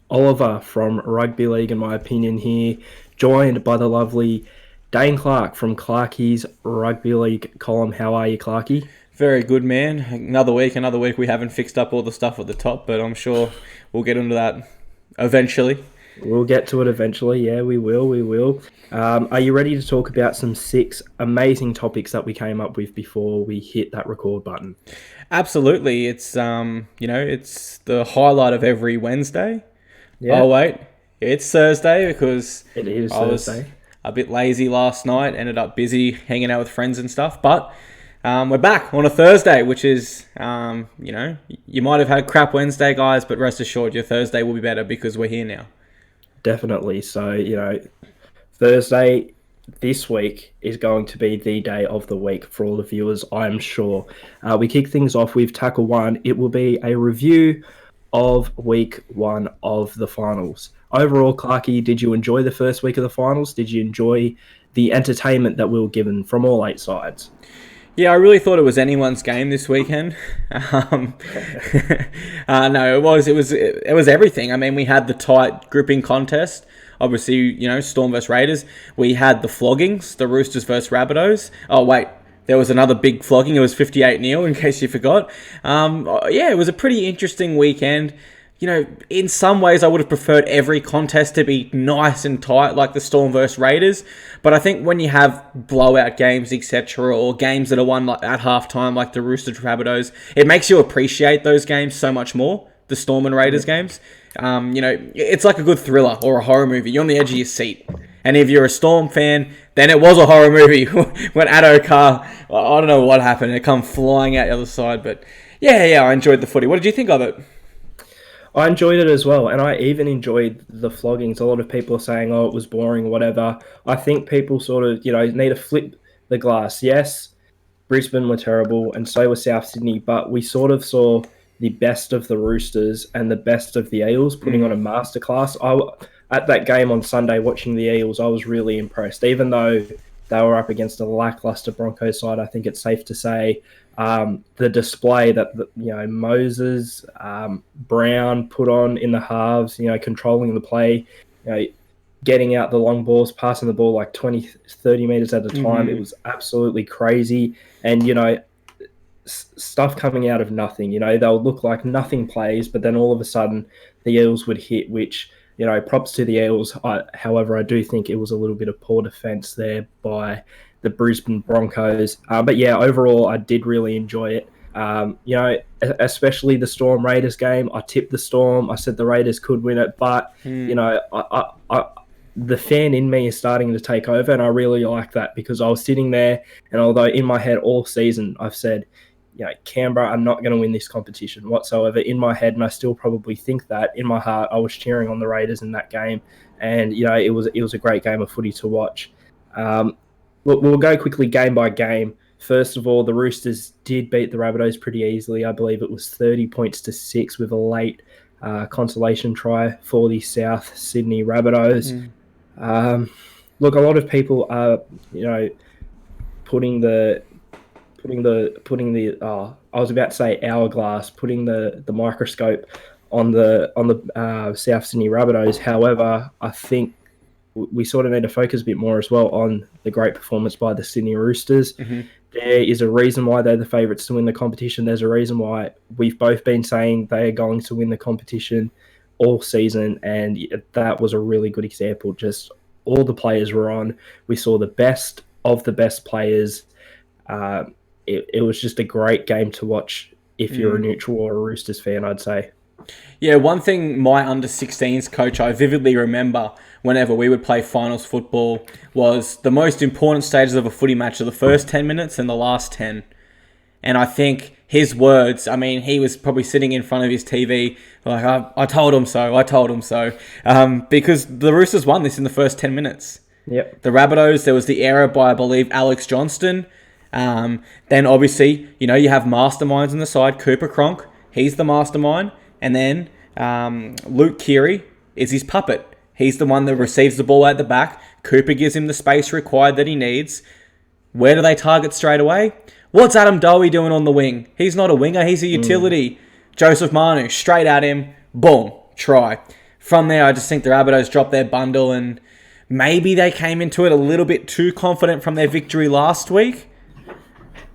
Oliver from Rugby League, in my opinion, here, joined by the lovely Dane Clark from Clarkie's Rugby League column. How are you, Clarkie? Very good, man. Another week. We haven't fixed up all the stuff at the top, but I'm sure we'll get into that eventually. We'll get to it eventually. Yeah, we will. We will. Are you ready to talk about some six amazing topics that we came up with before we hit that record button? Absolutely. It's the highlight of every Wednesday. Oh Yeah, wait, it's Thursday because it is I was Thursday. a bit lazy last night. Ended up busy hanging out with friends and stuff, but. We're back on a Thursday, which is, you might have had crap Wednesday, guys, but rest assured your Thursday will be better because we're here now. Definitely. So, Thursday this week is going to be the day of the week for all the viewers, I'm sure. We kick things off with tackle one. It will be a review of week one of the finals. Overall, Clarky, did you enjoy the first week of the finals? Did you enjoy the entertainment that we were given from all eight sides? Yeah, I really thought it was anyone's game this weekend. Um, no, it was everything. I mean, we had the tight gripping contest. Obviously, Storm versus Raiders. We had the floggings, the Roosters versus Rabbitohs. Oh wait, there was another big flogging. It was 58-0, in case you forgot. Yeah, it was a pretty interesting weekend. In some ways, I would have preferred every contest to be nice and tight, like the Storm versus Raiders. But I think when you have blowout games, etc., or games that are won like at halftime, like the Roosters Rabbitohs, it makes you appreciate those games so much more. The Storm and Raiders games, it's like a good thriller or a horror movie. You're on the edge of your seat. And if you're a Storm fan, then it was a horror movie when Addo Carr, I don't know what happened, it come flying out the other side. But yeah, I enjoyed the footy. What did you think of it? I enjoyed it as well, and I even enjoyed the floggings. A lot of people are saying, "Oh, it was boring," whatever. I think people sort of, need to flip the glass. Yes, Brisbane were terrible, and so was South Sydney, but we sort of saw the best of the Roosters and the best of the Eels putting on a masterclass. At that game on Sunday, watching the Eels, I was really impressed. Even though they were up against a lackluster Broncos side, I think it's safe to say the display that Moses, Brown put on in the halves, controlling the play, getting out the long balls, passing the ball like 20, 30 meters at a time. It was absolutely crazy. And, stuff coming out of nothing, they'll look like nothing plays, but then all of a sudden the Eels would hit, which, props to the Eels. However, I do think it was a little bit of poor defense there by the Brisbane Broncos. But yeah, overall, I did really enjoy it. Especially the Storm Raiders game. I tipped the Storm. I said the Raiders could win it, but the fan in me is starting to take over, and I really like that because I was sitting there, and although in my head all season I've said, Canberra are not going to win this competition whatsoever in my head, and I still probably think that in my heart. I was cheering on the Raiders in that game, and it was a great game of footy to watch. We'll go quickly game by game. First of all, the Roosters did beat the Rabbitohs pretty easily. I believe it was 30 points to 6 with a late consolation try for the South Sydney Rabbitohs. Look, a lot of people are, putting the I was about to say hourglass, putting the microscope on the South Sydney Rabbitohs. However, I think we sort of need to focus a bit more as well on the great performance by the Sydney Roosters. There is a reason why they're the favourites to win the competition. There's a reason why we've both been saying they are going to win the competition all season, and that was a really good example. Just all the players were on. We saw the best of the best players. It was just a great game to watch if you're a neutral or a Roosters fan, I'd say. Yeah, one thing my under-16s coach I vividly remember whenever we would play finals football was the most important stages of a footy match are the first 10 minutes and the last 10. And I think his words, I mean, he was probably sitting in front of his TV like, I told him so, I told him so. Because the Roosters won this in the first 10 minutes. Yep. The Rabbitohs, there was the error by, I believe, Alex Johnston. Then obviously, you have masterminds on the side. Cooper Cronk, he's the mastermind. And then Luke Keary is his puppet. He's the one that receives the ball at the back. Cooper gives him the space required that he needs. Where do they target straight away? What's Adam Dowie doing on the wing? He's not a winger, he's a utility. Joseph Manu, straight at him. Boom, try. From there, I just think the Rabbitohs dropped their bundle and maybe they came into it a little bit too confident from their victory last week.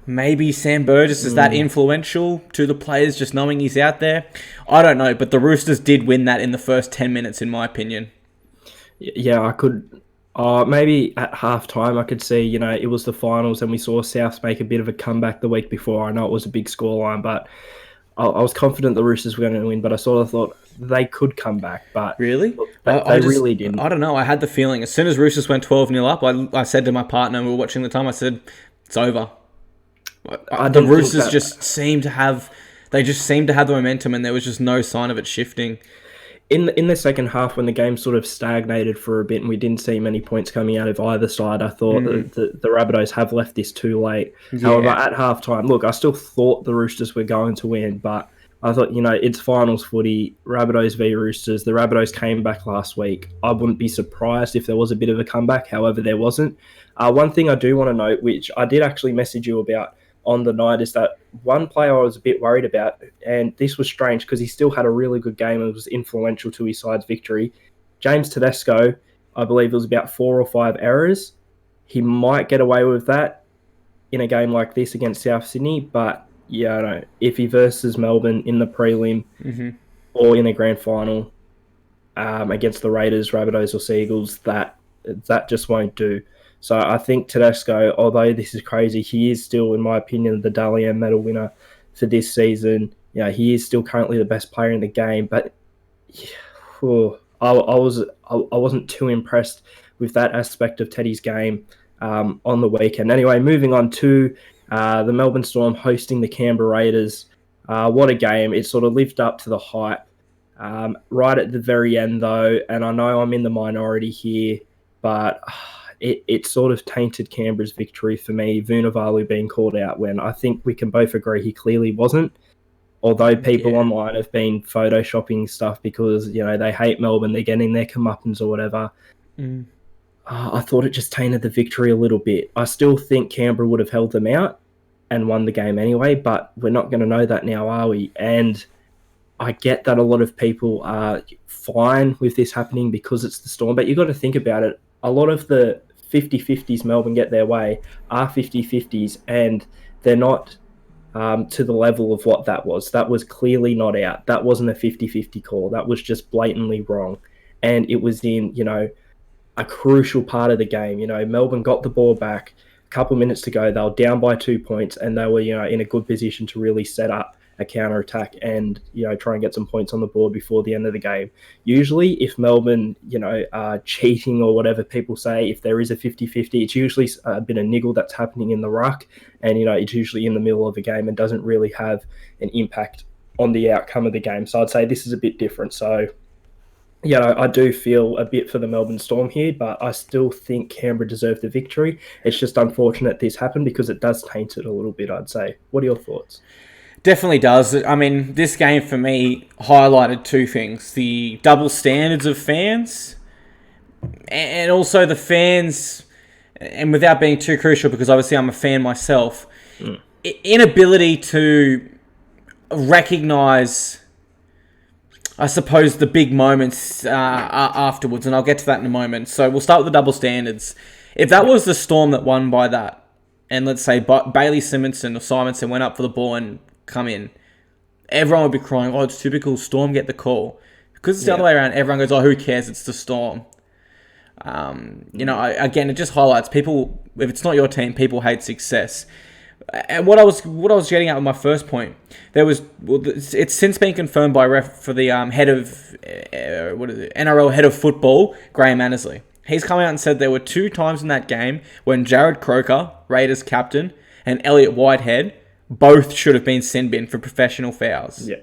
Maybe Sam Burgess is that influential to the players just knowing he's out there. I don't know, but the Roosters did win that in the first 10 minutes, in my opinion. Yeah, I could. Maybe at halftime, I could see, it was the finals and we saw Souths make a bit of a comeback the week before. I know it was a big scoreline, but I was confident the Roosters were going to win, but I sort of thought they could come back. But Really? look, they really didn't. I don't know. I had the feeling. As soon as Roosters went 12-0 up, I said to my partner, we were watching the time, I said, it's over. The Roosters just seemed to have the momentum and there was just no sign of it shifting. In the second half, when the game sort of stagnated for a bit and we didn't see many points coming out of either side, I thought the Rabbitohs have left this too late. Yeah. However, at halftime, look, I still thought the Roosters were going to win, but I thought, it's finals footy, Rabbitohs v Roosters. The Rabbitohs came back last week. I wouldn't be surprised if there was a bit of a comeback. However, there wasn't. One thing I do want to note, which I did actually message you about on the night, is that one player I was a bit worried about, and this was strange because he still had a really good game and was influential to his side's victory. James Tedesco, I believe it was about 4 or 5 errors. He might get away with that in a game like this against South Sydney, but yeah, I don't know. If he versus Melbourne in the prelim or in a grand final against the Raiders, Rabbitohs or Seagulls, that just won't do. So I think Tedesco, although this is crazy, he is still, in my opinion, the Dally M medal winner for this season. He is still currently the best player in the game. But I wasn't too impressed with that aspect of Teddy's game on the weekend. Anyway, moving on to the Melbourne Storm hosting the Canberra Raiders. What a game. It sort of lived up to the hype. Right at the very end, though, and I know I'm in the minority here, but it sort of tainted Canberra's victory for me, Vunivalu being called out when I think we can both agree he clearly wasn't. Although people online have been photoshopping stuff because, they hate Melbourne, they're getting their comeuppance or whatever. I thought it just tainted the victory a little bit. I still think Canberra would have held them out and won the game anyway, but we're not going to know that now, are we? And I get that a lot of people are fine with this happening because it's the Storm, but you've got to think about it. A lot of the 50-50s Melbourne get their way are 50-50s, and they're not to the level of what that was. That was clearly not out. That wasn't a 50-50 call. That was just blatantly wrong. And it was in, a crucial part of the game. Melbourne got the ball back, a couple of minutes to go. They were down by 2 points, and they were, in a good position to really set up a counter-attack and, try and get some points on the board before the end of the game. Usually, if Melbourne, are cheating or whatever people say, if there is a 50-50, it's usually a bit of niggle that's happening in the ruck, and, it's usually in the middle of the game and doesn't really have an impact on the outcome of the game. So I'd say this is a bit different. So, I do feel a bit for the Melbourne Storm here, but I still think Canberra deserved the victory. It's just unfortunate this happened because it does taint it a little bit, I'd say. What are your thoughts? Definitely does. I mean, this game for me highlighted two things. The double standards of fans and also the fans, and without being too crucial because obviously I'm a fan myself, inability to recognise, I suppose, the big moments afterwards, and I'll get to that in a moment. So we'll start with the double standards. If that was the Storm that won by that, and let's say Bailey Simonson or Simonson went up for the ball and come in, everyone would be crying, oh, it's typical Storm get the call. Because it's the other way around, everyone goes, oh, who cares, it's the Storm. Again, it just highlights people, if it's not your team, people hate success. And what I was getting at with my first point, it's since been confirmed by for the head of NRL head of football, Graham Annesley. He's come out and said there were 2 times in that game when Jared Croker, Raiders captain, and Elliot Whitehead both should have been sin bin for professional fouls. Yeah.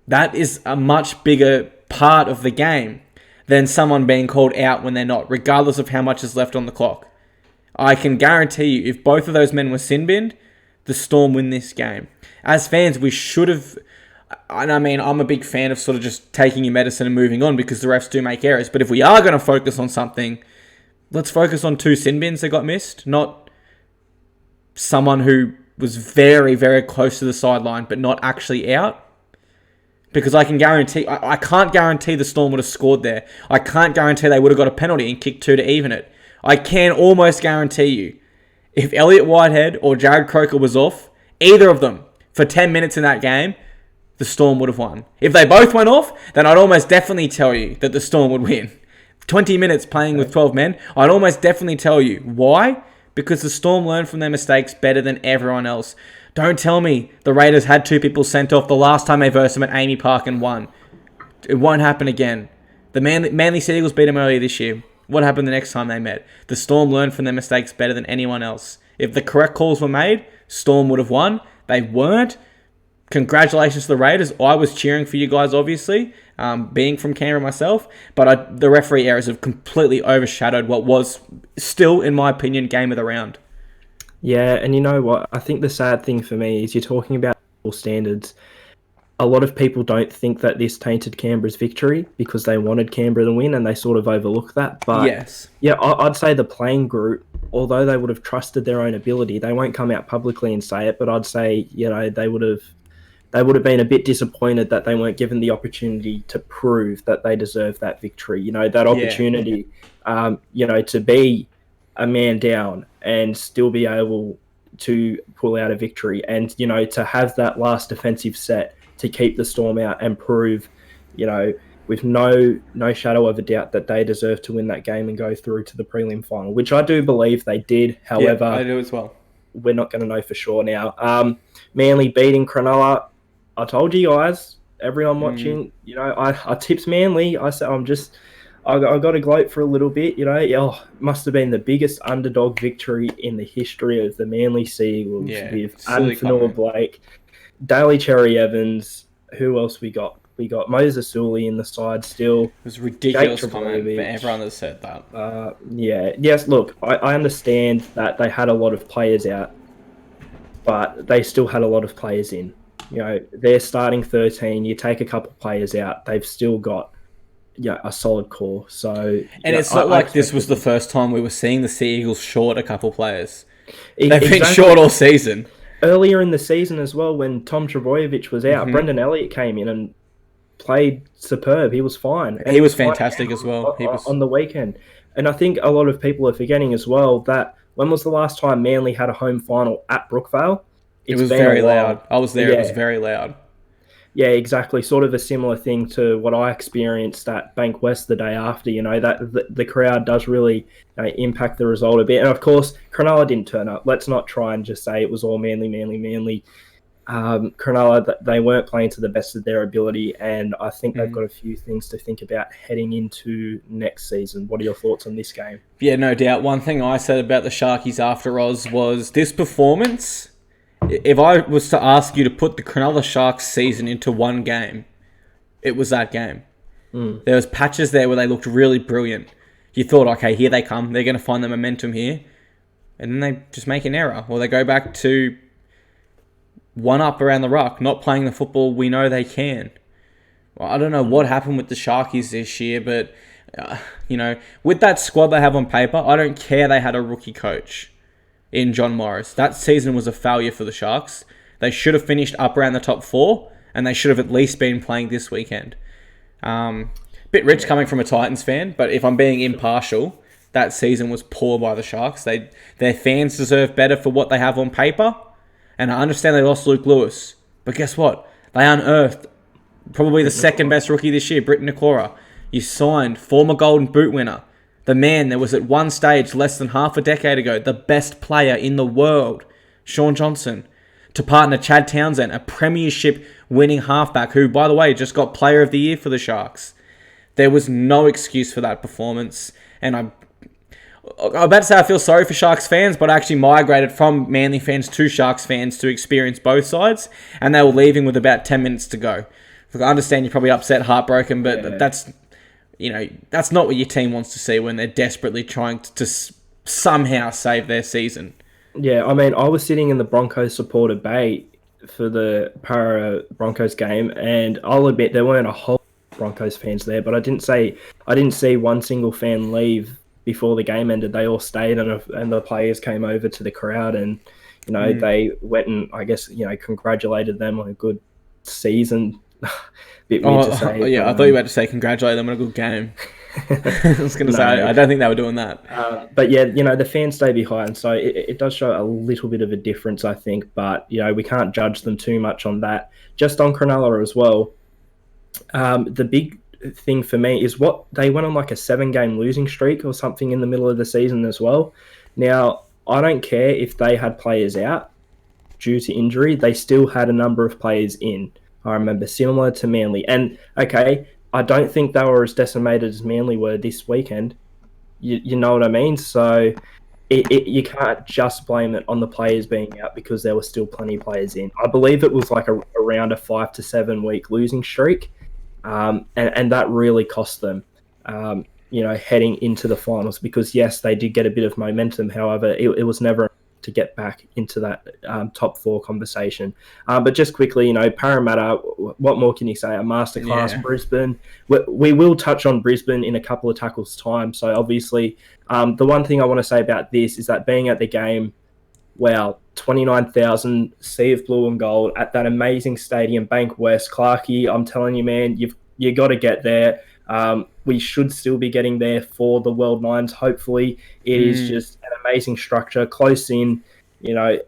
That is a much bigger part of the game than someone being called out when they're not, regardless of how much is left on the clock. I can guarantee you, if both of those men were sin binned, the Storm win this game. As fans, we should have... And I mean, I'm a big fan of sort of just taking your medicine and moving on because the refs do make errors. But if we are going to focus on something, let's focus on 2 sin bins that got missed, not someone who was very, very close to the sideline but not actually out. Because I can guarantee, I can't guarantee the Storm would have scored there. I can't guarantee they would have got a penalty and kicked 2 to even it. I can almost guarantee you, if Elliot Whitehead or Jared Croker was off, either of them, for 10 minutes in that game, the Storm would have won. If they both went off, then I'd almost definitely tell you that the Storm would win. 20 minutes playing with 12 men, I'd almost definitely tell you. Why? Because the Storm learned from their mistakes better than everyone else. Don't tell me the Raiders had 2 people sent off the last time they versed them at Amy Park and won. It won't happen again. The Manly Sea Eagles beat them earlier this year. What happened the next time they met? The Storm learned from their mistakes better than anyone else. If the correct calls were made, Storm would have won. They weren't. Congratulations to the Raiders. I was cheering for you guys, obviously, being from Canberra myself, but the referee errors have completely overshadowed what was still, in my opinion, game of the round. Yeah, and you know what? I think the sad thing for me is you're talking about standards. A lot of people don't think that this tainted Canberra's victory because they wanted Canberra to win and they sort of overlook that. But yes, yeah, I'd say the playing group, although they would have trusted their own ability, they won't come out publicly and say it, but I'd say, they would have been a bit disappointed that they weren't given the opportunity to prove that they deserve that victory. That opportunity, to be a man down and still be able to pull out a victory and, to have that last defensive set to keep the Storm out and prove, with no shadow of a doubt that they deserve to win that game and go through to the prelim final, which I do believe they did. However, I do as well. We're not going to know for sure now. Manly beating Cronulla. I told you guys, everyone watching, I tipped Manly. I said, I got to gloat for a little bit, must have been the biggest underdog victory in the history of the Manly Sea Eagles with Adam Fanua-Blake, Daly Cherry Evans. Who else we got? We got Moses Sully in the side still. It was a ridiculous comment for everyone that said that. Yes, look, I understand that they had a lot of players out, but they still had a lot of players in. They're starting 13. You take a couple of players out, they've still got a solid core. So, and it's not like this was the first time we were seeing the Sea Eagles short a couple of players. They've been short all season. Earlier in the season as well, when Tom Trbojevic was out, Brendan Elliott came in and played superb. He was fine. He was fantastic as well. He was on the weekend. And I think a lot of people are forgetting as well that when was the last time Manly had a home final at Brookvale? It was very loud. I was there. Yeah. It was very loud. Yeah, exactly. Sort of a similar thing to what I experienced at Bank West the day after. That the crowd does really impact the result a bit. And of course, Cronulla didn't turn up. Let's not try and just say it was all Manly. Cronulla, they weren't playing to the best of their ability, and I think they've got a few things to think about heading into next season. What are your thoughts on this game? Yeah, no doubt. One thing I said about the Sharkies after Oz was this performance. If I was to ask you to put the Cronulla Sharks season into one game, it was that game. There was patches there where they looked really brilliant. You thought, okay, here they come. They're going to find the momentum here. And then they just make an error. Or they go back to one up around the ruck, not playing the football we know they can. Well, I don't know what happened with the Sharkies this year, but, with that squad they have on paper, I don't care they had a rookie coach in John Morris. That season was a failure for the Sharks. They should have finished up around the top 4, and they should have at least been playing this weekend. Bit rich coming from a Titans fan, but if I'm being impartial, that season was poor by the Sharks. Their fans deserve better for what they have on paper, and I understand they lost Luke Lewis, but guess what? They unearthed probably the second best rookie this year, Britton Nakora. You signed former Golden Boot winner, the man that was at one stage less than half a decade ago the best player in the world, Sean Johnson, to partner Chad Townsend, a premiership winning halfback who, by the way, just got player of the year for the Sharks. There was no excuse for that performance, and I'm about to say I feel sorry for Sharks fans, but I actually migrated from Manly fans to Sharks fans to experience both sides, and they were leaving with about 10 minutes to go. Look, I understand you're probably upset, heartbroken, but that's not what your team wants to see when they're desperately trying to somehow save their season. Yeah, I mean, I was sitting in the Broncos supporter bay for the Para Broncos game, and I'll admit there weren't a whole Broncos fans there, but I didn't see one single fan leave before the game ended. They all stayed, and the players came over to the crowd, and they went and I guess congratulated them on a good season Bit weird to Oh, say, but yeah, I thought you were about to say congratulate them on a good game. I was going to say, no. I don't think they were doing that. But yeah, the fans stay behind, so it does show a little bit of a difference, I think. But we can't judge them too much on that. Just on Cronulla as well. The big thing for me is what they went on like a 7 game losing streak or something in the middle of the season as well. Now, I don't care if they had players out due to injury, they still had a number of players in. I remember, similar to Manly. And okay, I don't think they were as decimated as Manly were this weekend. You know what I mean? So you can't just blame it on the players being out because there were still plenty of players in. I believe it was like around a 5 to 7 week losing streak, and that really cost them. Heading into the finals, because yes, they did get a bit of momentum. However, it was never to get back into that top 4 conversation. But just quickly, Parramatta, what more can you say? A masterclass. Yeah. Brisbane. We will touch on Brisbane in a couple of tackles time. So obviously, the one thing I want to say about this is that being at the game, wow, 29,000 sea of blue and gold at that amazing stadium, Bank West, Clarkey. I'm telling you, man, you got to get there. We should still be getting there for the World Nines. Hopefully, it is just an amazing structure, close in. You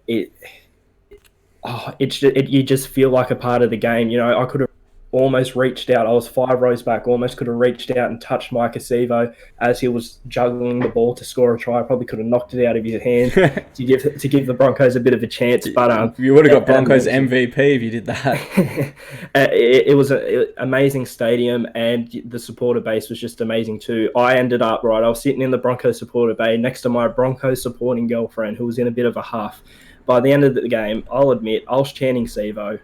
just feel like a part of the game. I could have almost reached out. I was 5 rows back, almost could have reached out and touched Mike Acevo as he was juggling the ball to score a try. I probably could have knocked it out of his hand to give the Broncos a bit of a chance. But you would have got Broncos MVP if you did that. it was an amazing stadium, and the supporter base was just amazing too. I ended up I was sitting in the Broncos supporter bay next to my Broncos supporting girlfriend, who was in a bit of a huff. By the end of the game, I'll admit, I was chanting Sevo.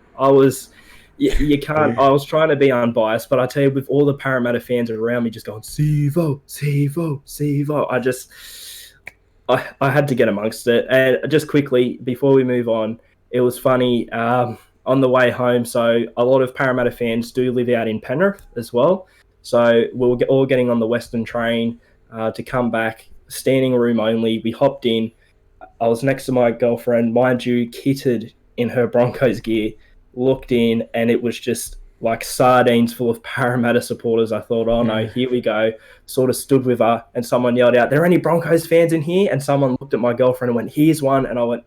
You can't. I was trying to be unbiased, but I tell you, with all the Parramatta fans around me just going Sevo, Sevo, Sevo, I had to get amongst it. And just quickly before we move on, it was funny on the way home. So a lot of Parramatta fans do live out in Penrith as well. So we were all getting on the Western train to come back, standing room only. We hopped in. I was next to my girlfriend, mind you, kitted in her Broncos gear, looked in, and it was just like sardines full of Parramatta supporters. I thought, oh no, here we go. Sort of stood with her, and someone yelled out, "There are any Broncos fans in here?" And someone looked at my girlfriend and went, "Here's one." And I went,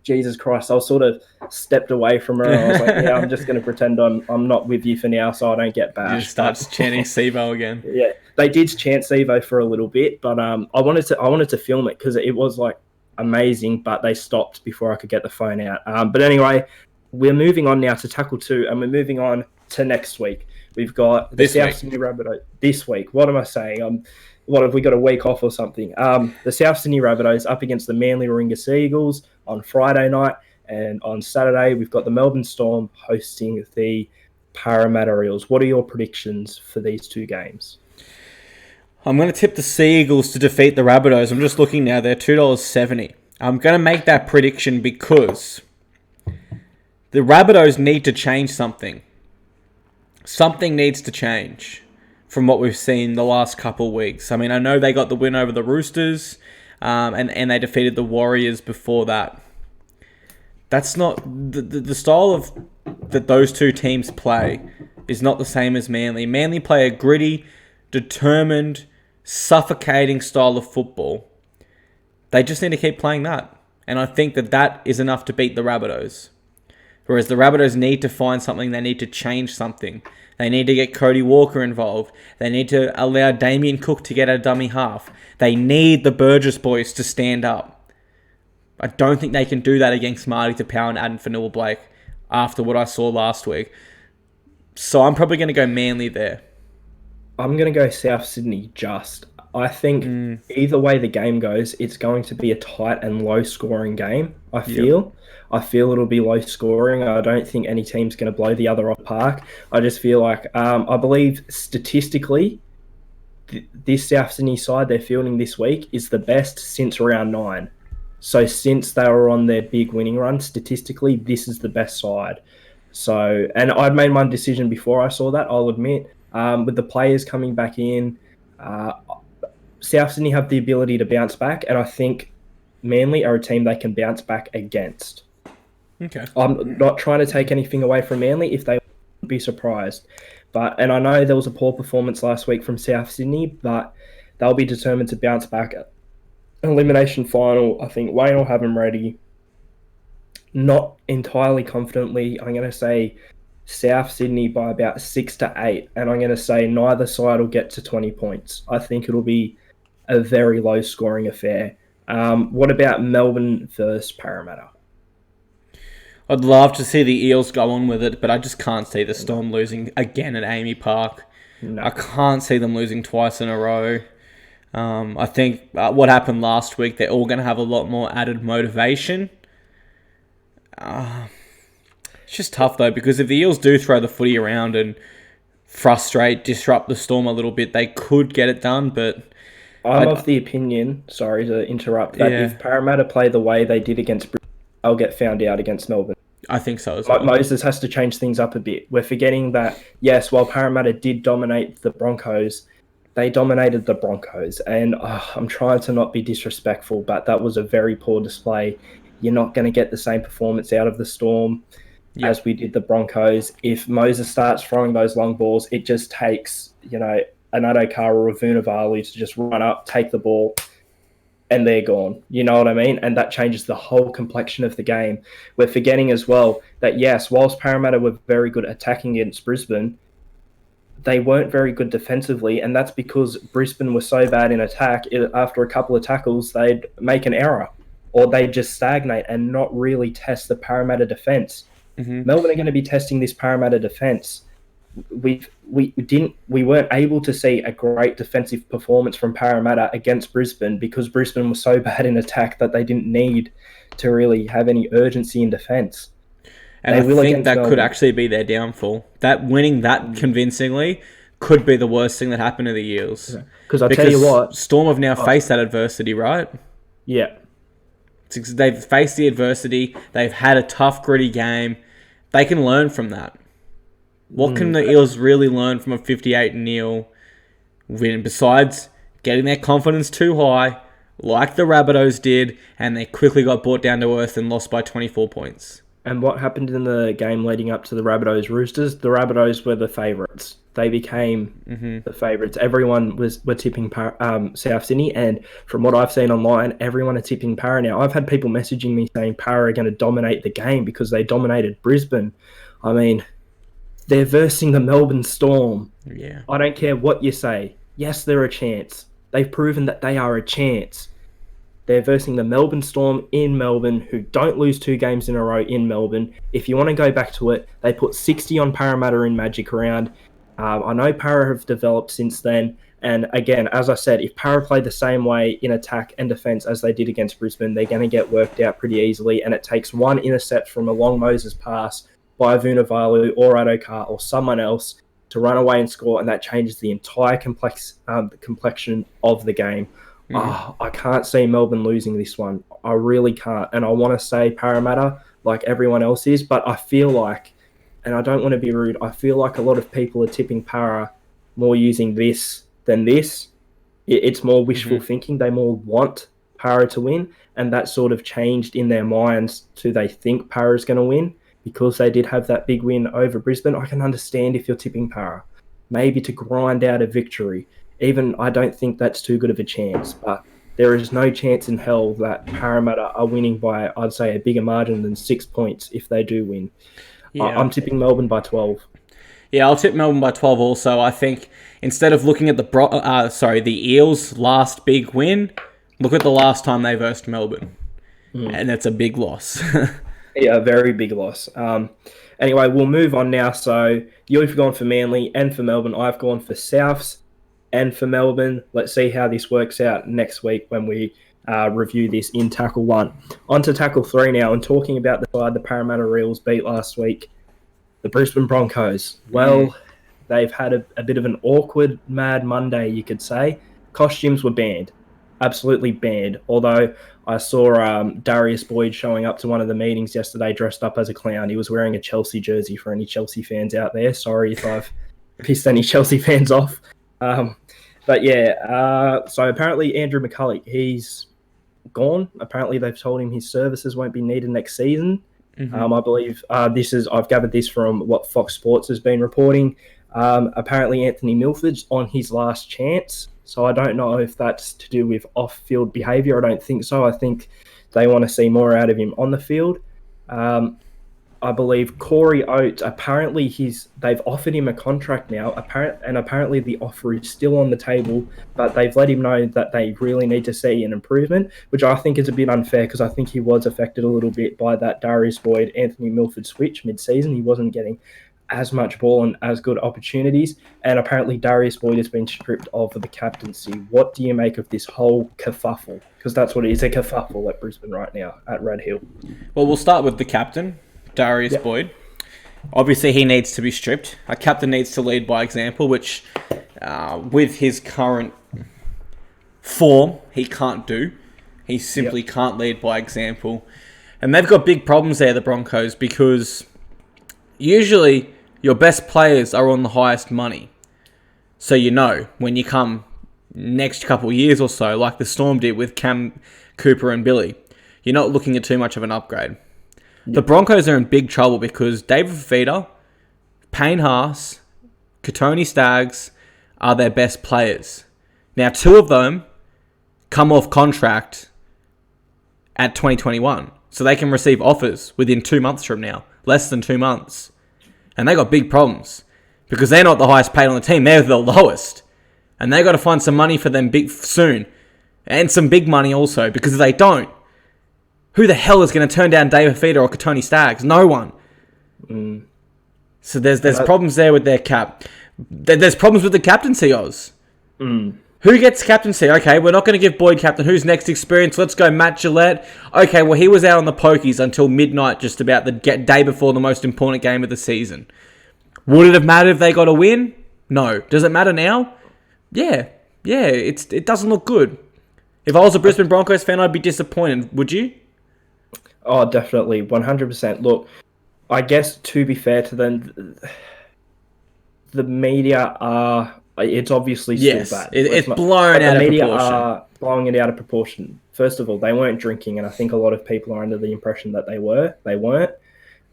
Jesus Christ. I was sort of stepped away from her. I was like, yeah, I'm just going to pretend I'm not with you for now so I don't get bashed. You just starts chanting Sevo again. Yeah, they did chant Sevo for a little bit, but I wanted to film it because it was like amazing, but they stopped before I could get the phone out. But anyway, we're moving on now to tackle 2, and we're moving on to next week. We've got the South Sydney Rabbitohs this week. What am I saying? What have we got, a week off or something? The South Sydney Rabbitohs up against the Manly Warringah Sea Eagles on Friday night, and on Saturday we've got the Melbourne Storm hosting the Parramatta Eels. What are your predictions for these 2 games? I'm going to tip the Sea Eagles to defeat the Rabbitohs. I'm just looking now; they're $2.70. I'm going to make that prediction because the Rabbitohs need to change something. Something needs to change from what we've seen the last couple of weeks. I mean, I know they got the win over the Roosters, and they defeated the Warriors before that. That's not the style of that those 2 teams play is not the same as Manly. Manly play a gritty, determined, suffocating style of football. They just need to keep playing that, and I think that is enough to beat the Rabbitohs. Whereas the Rabbitohs need to find something. They need to change something. They need to get Cody Walker involved. They need to allow Damien Cook to get a dummy half. They need the Burgess boys to stand up. I don't think they can do that against Marty Tapau and Adam Fanua-Blake after what I saw last week. So I'm probably going to go Manly there. I'm going to go South Sydney just. I think either way the game goes, it's going to be a tight and low-scoring game, I feel. Yep. I feel it'll be low-scoring. I don't think any team's going to blow the other off park. I just feel like, I believe statistically, this South Sydney side they're fielding this week is the best since round 9. So since they were on their big winning run, statistically, this is the best side. So, and I'd made my decision before I saw that, I'll admit. With the players coming back in, South Sydney have the ability to bounce back, and I think Manly are a team they can bounce back against. Okay. I'm not trying to take anything away from Manly. If they be surprised. And I know there was a poor performance last week from South Sydney, but they'll be determined to bounce back. Elimination final, I think Wayne will have them ready. Not entirely confidently, I'm going to say South Sydney by about 6 to 8, and I'm going to say neither side will get to 20 points. I think it'll be a very low scoring affair. What about Melbourne versus Parramatta? I'd love to see the Eels go on with it, but I just can't see the Storm losing again at Amy Park. I No. can't see them losing twice in a row. I think what happened last week, they're all going to have a lot more added motivation. It's just tough, though, because if the Eels do throw the footy around and disrupt the Storm a little bit, they could get it done, but I'm of the opinion, sorry to interrupt, that yeah, if Parramatta play the way they did against Brisbane, they'll get found out against Melbourne. I think so as well. Moses has to change things up a bit. We're forgetting that, yes, while Parramatta did dominate the Broncos, they dominated the Broncos. And I'm trying to not be disrespectful, but that was a very poor display. You're not going to get the same performance out of the Storm as we did the Broncos. If Moses starts throwing those long balls, it just takes, an Adokar or a Vunivalu to just run up, take the ball, and they're gone. You know what I mean? And that changes the whole complexion of the game. We're forgetting as well that, yes, whilst Parramatta were very good attacking against Brisbane, they weren't very good defensively, and that's because Brisbane was so bad in attack. After a couple of tackles, they'd make an error, or they'd just stagnate and not really test the Parramatta defence. Melbourne are going to be testing this Parramatta defence. We weren't able to see a great defensive performance from Parramatta against Brisbane because Brisbane was so bad in attack that they didn't need to really have any urgency in defence. And I think that could actually be their downfall. That winning that convincingly could be the worst thing that happened to the Eels. Because I'll tell you what, Storm have now faced that adversity, right? Yeah. They've faced the adversity. They've had a tough, gritty game. They can learn from that. What can the Eels really learn from a 58-0 win besides getting their confidence too high, like the Rabbitohs did, and they quickly got brought down to earth and lost by 24 points? And what happened in the game leading up to the Rabbitohs Roosters? The Rabbitohs were the favourites. They became the favourites. Everyone were tipping South Sydney, and from what I've seen online, everyone are tipping Para now. I've had people messaging me saying Para are going to dominate the game because they dominated Brisbane. I mean, they're versing the Melbourne Storm. Yeah. I don't care what you say. Yes, they're a chance. They've proven that they are a chance. They're versing the Melbourne Storm in Melbourne, who don't lose 2 games in a row in Melbourne. If you want to go back to it, they put 60 on Parramatta in Magic Round. I know Para have developed since then. And again, as I said, if Para play the same way in attack and defence as they did against Brisbane, they're going to get worked out pretty easily. And it takes one intercept from a long Moses pass by Vunivalu or Adokar or someone else to run away and score, and that changes the entire complexion of the game. I can't see Melbourne losing this one. I really can't. And I want to say Parramatta like everyone else is, but I feel like, and I don't want to be rude, I feel like a lot of people are tipping Para more using this than this. It's more wishful thinking. They more want Para to win, and that sort of changed in their minds to they think Para is going to win because they did have that big win over Brisbane. I can understand if you're tipping Para, maybe to grind out a victory. Even I don't think that's too good of a chance, but there is no chance in hell that Parramatta are winning by, I'd say, a bigger margin than 6 points if they do win. Yeah. I'm tipping Melbourne by 12. Yeah, I'll tip Melbourne by 12 also. I think instead of looking at the Eels' last big win, look at the last time they versed Melbourne. And that's a big loss. Yeah, a very big loss. Anyway, we'll move on now. So you've gone for Manly and for Melbourne. I've gone for Souths and for Melbourne. Let's see how this works out next week when we review this in Tackle 1. On to Tackle 3 now, and talking about the side the Parramatta Eels beat last week, the Brisbane Broncos. Well, they've had a bit of an awkward, mad Monday, you could say. Costumes were banned. Absolutely banned. Although I saw Darius Boyd showing up to one of the meetings yesterday dressed up as a clown. He was wearing a Chelsea jersey for any Chelsea fans out there. Sorry if I've pissed any Chelsea fans off. But yeah, so apparently Andrew McCulloch, he's gone. Apparently they've told him his services won't be needed next season. I believe I've gathered this from what Fox Sports has been reporting. Apparently, Anthony Milford's on his last chance. So I don't know if that's to do with off-field behaviour. I don't think so. I think they want to see more out of him on the field. I believe Corey Oates, apparently they've offered him a contract now, and apparently the offer is still on the table, but they've let him know that they really need to see an improvement, which I think is a bit unfair because I think he was affected a little bit by that Darius Boyd, Anthony Milford switch mid-season. He wasn't getting as much ball and as good opportunities, and apparently Darius Boyd has been stripped of the captaincy. What do you make of this whole kerfuffle? Because that's what it is, a kerfuffle at Brisbane right now, at Red Hill. Well, we'll start with the captain, Darius Boyd. Obviously, he needs to be stripped. A captain needs to lead by example, which with his current form, he can't do. He simply can't lead by example. And they've got big problems there, the Broncos, because usually your best players are on the highest money. So when you come next couple of years or so, like the Storm did with Cam Cooper and Billy, you're not looking at too much of an upgrade. The Broncos are in big trouble because David Fifita, Payne Haas, Katoni Staggs are their best players. Now, 2 of them come off contract at 2021. So they can receive offers within 2 months from now. Less than 2 months. And they got big problems. Because they're not the highest paid on the team. They're the lowest. And they got to find some money for them soon. And some big money also. Because if they don't, who the hell is going to turn down David Fifita or Katoni Staggs? No one. So there's problems there with their cap. There's problems with the captaincy, Oz. Who gets captaincy? Okay, we're not going to give Boyd captain. Who's next experience? Let's go Matt Gillette. Okay, well, he was out on the pokies until midnight just about the day before the most important game of the season. Would it have mattered if they got a win? No. Does it matter now? Yeah, it doesn't look good. If I was a Brisbane Broncos fan, I'd be disappointed. Would you? Oh, definitely. 100%. Look, I guess to be fair to them, the media are... It's obviously still bad. It's blown out of proportion. The media are blowing it out of proportion. First of all, they weren't drinking, and I think a lot of people are under the impression that they were. They weren't.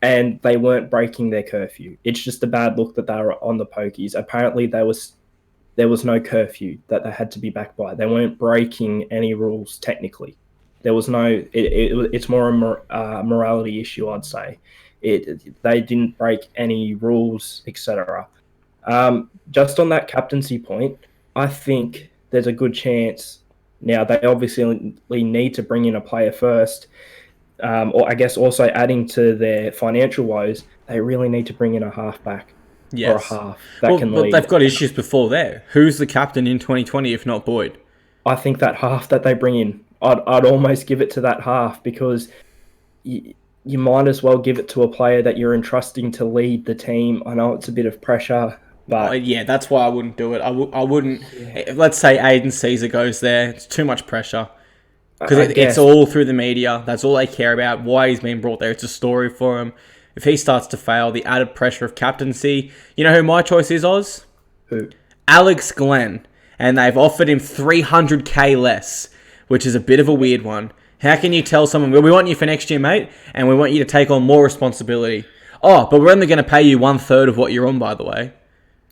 And they weren't breaking their curfew. It's just a bad look that they were on the pokies. Apparently, there was no curfew that they had to be back by. They weren't breaking any rules, technically. There was no... It's more a morality issue, I'd say. They didn't break any rules, etc. Just on that captaincy point, I think there's a good chance. Now, they obviously need to bring in a player first, or I guess also adding to their financial woes, they really need to bring in a halfback or a half that can lead. But they've got issues before there. Who's the captain in 2020 if not Boyd? I think that half that they bring in, I'd almost give it to that half because you might as well give it to a player that you're entrusting to lead the team. I know it's a bit of pressure. But that's why I wouldn't do it. I wouldn't. Yeah. Let's say Aiden Caesar goes there. It's too much pressure because it's all through the media. That's all they care about. Why he's being brought there. It's a story for him. If he starts to fail, the added pressure of captaincy. You know who my choice is, Oz? Who? Alex Glenn, and they've offered him $300K less, which is a bit of a weird one. How can you tell someone, well, we want you for next year, mate, and we want you to take on more responsibility? Oh, but we're only going to pay you 1/3 of what you're on, by the way.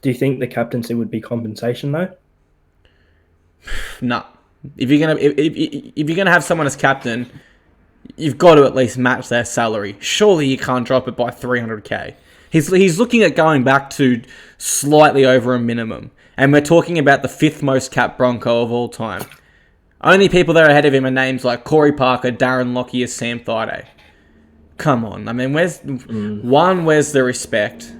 Do you think the captaincy would be compensation though? No. If you're gonna have someone as captain, you've got to at least match their salary. Surely you can't drop it by $300K. He's looking at going back to slightly over a minimum, and we're talking about the 5th most capped Bronco of all time. Only people that are ahead of him are names like Corey Parker, Darren Lockyer, Sam Thaiday. Come on, I mean, where's the respect?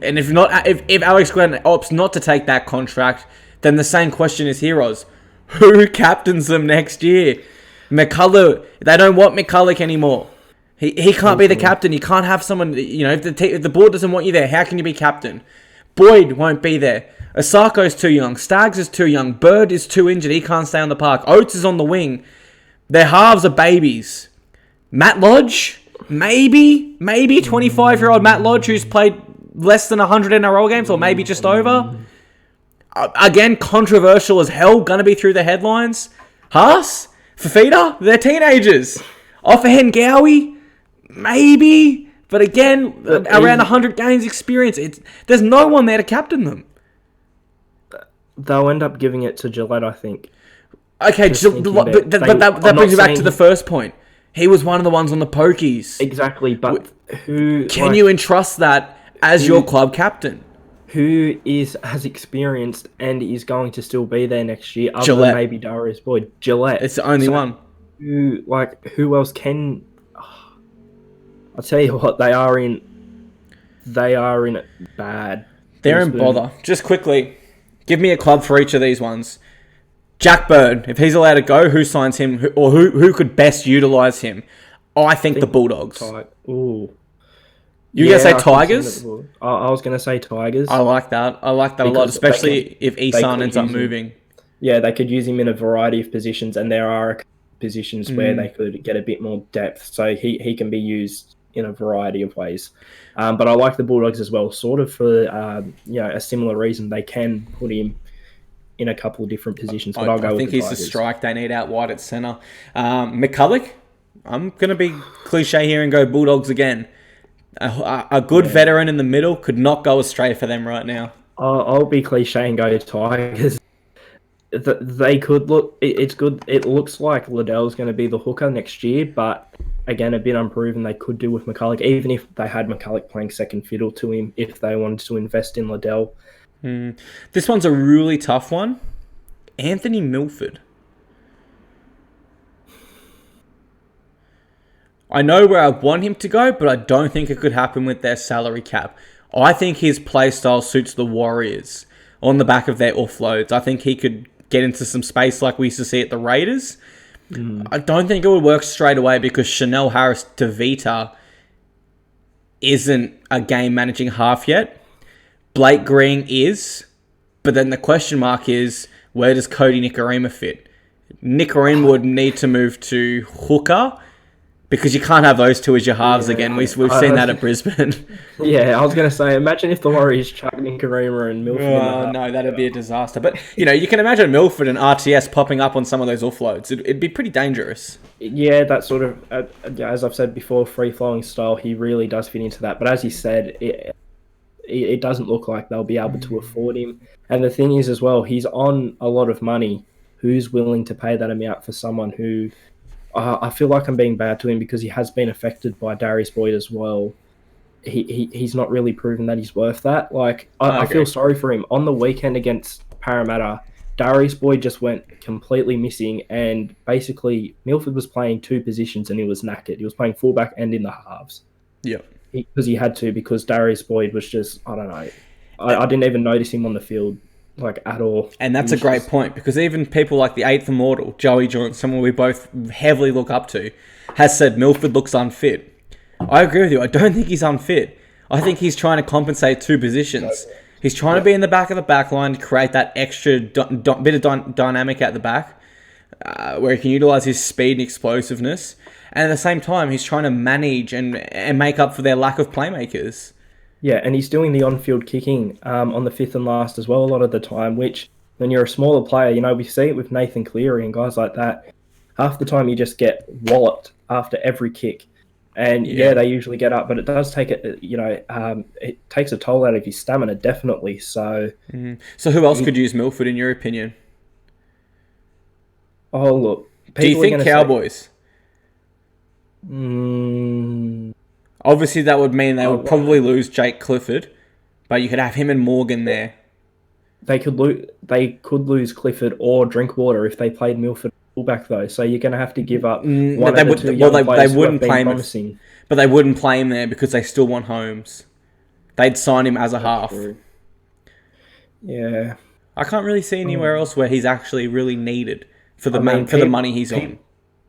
And if Alex Glenn opts not to take that contract, then the same question is heroes. Who captains them next year? McCullough, they don't want McCullough anymore. He can't be the captain. You can't have someone, if the board doesn't want you there, how can you be captain? Boyd won't be there. Asako's too young. Staggs is too young. Bird is too injured. He can't stay on the park. Oates is on the wing. Their halves are babies. Matt Lodge? Maybe 25-year-old Matt Lodge who's played less than 100 NRL games, or maybe just over. Again, controversial as hell. Gonna be through the headlines. Haas? Fifita? They're teenagers. Off a Hengawi? Maybe. But again, But around 100 games experience, there's no one there to captain them. they'll end up giving it to Gillette, I think. Okay, but that brings me back to the first point. He was one of the ones on the pokies. Exactly, but who... Can you entrust that as your club captain? Who is as experienced and is going to still be there next year other Gillette. than maybe Darius Boyd? Gillette. It's the only one. Who else can... I'll tell you what, they are in it bad. They're in bother. Just quickly, give me a club for each of these ones. Jack Bird, if he's allowed to go, who signs him, or who could best utilise him? I think the Bulldogs. Ooh. You gonna say Tigers? I was gonna say Tigers. I like that. I like that a lot, especially if Isan ends up moving. Yeah, they could use him in a variety of positions, and there are positions where they could get a bit more depth. So he can be used in a variety of ways. But I like the Bulldogs as well, sort of for a similar reason. They can put him in a couple of different positions. But I think he's the strike they need out wide at centre. McCulloch, I'm going to be cliche here and go Bulldogs again. A good veteran in the middle could not go astray for them right now. I'll be cliche and go Tigers. They could look... It's good. It looks like Liddell's going to be the hooker next year, but again, a bit unproven. They could do with McCulloch, even if they had McCulloch playing second fiddle to him, if they wanted to invest in Liddell. This one's a really tough one. Anthony Milford. I know where I want him to go, but I don't think it could happen with their salary cap. I think his play style suits the Warriors on the back of their offloads. I think he could get into some space like we used to see at the Raiders. I don't think it would work straight away because Chanel Harris-Tavita isn't a game managing half yet. Blake Green is, but then the question mark is, where does Cody Nikorima fit? Nikorima would need to move to hooker because you can't have those two as your halves again. We've seen that at Brisbane. Yeah, I was going to say, imagine if the Warriors chuck Nikorima and Milford in the half. No, that'd be a disaster. But, you can imagine Milford and RTS popping up on some of those offloads. It'd be pretty dangerous. Yeah, that sort of, as I've said before, free-flowing style, he really does fit into that. But as you said, it doesn't look like they'll be able to afford him. And the thing is as well, he's on a lot of money. Who's willing to pay that amount for someone who... I feel like I'm being bad to him because he has been affected by Darius Boyd as well. He's not really proven that he's worth that. I feel sorry for him. On the weekend against Parramatta, Darius Boyd just went completely missing, and basically Milford was playing two positions and he was knackered. He was playing fullback and in the halves. Yeah. Because he had to, because Darius Boyd was just, I don't know. I didn't even notice him on the field, at all. And that's a great point, because even people like the eighth immortal, Joey Jones, someone we both heavily look up to, has said Milford looks unfit. I agree with you. I don't think he's unfit. I think he's trying to compensate two positions. He's trying to be in the back of the back line to create that extra bit of dynamic at the back, where he can utilise his speed and explosiveness. And at the same time, he's trying to manage and make up for their lack of playmakers. Yeah, and he's doing the on-field kicking on the fifth and last as well a lot of the time, which when you're a smaller player, we see it with Nathan Cleary and guys like that. Half the time you just get walloped after every kick. And they usually get up, but it does take it takes a toll out of his stamina, definitely. So, So who else could use Milford in your opinion? Oh, look. Do you think Cowboys? Obviously, that would mean they would probably lose Jake Clifford, but you could have him and Morgan there. They could lose Clifford or Drinkwater if they played Milford fullback though. So you're going to have to give up one of the two young players who have been promising. But they wouldn't play him there because they still want Holmes. They'd sign him as a half. True. Yeah, I can't really see anywhere else where he's actually really needed for the money he's on.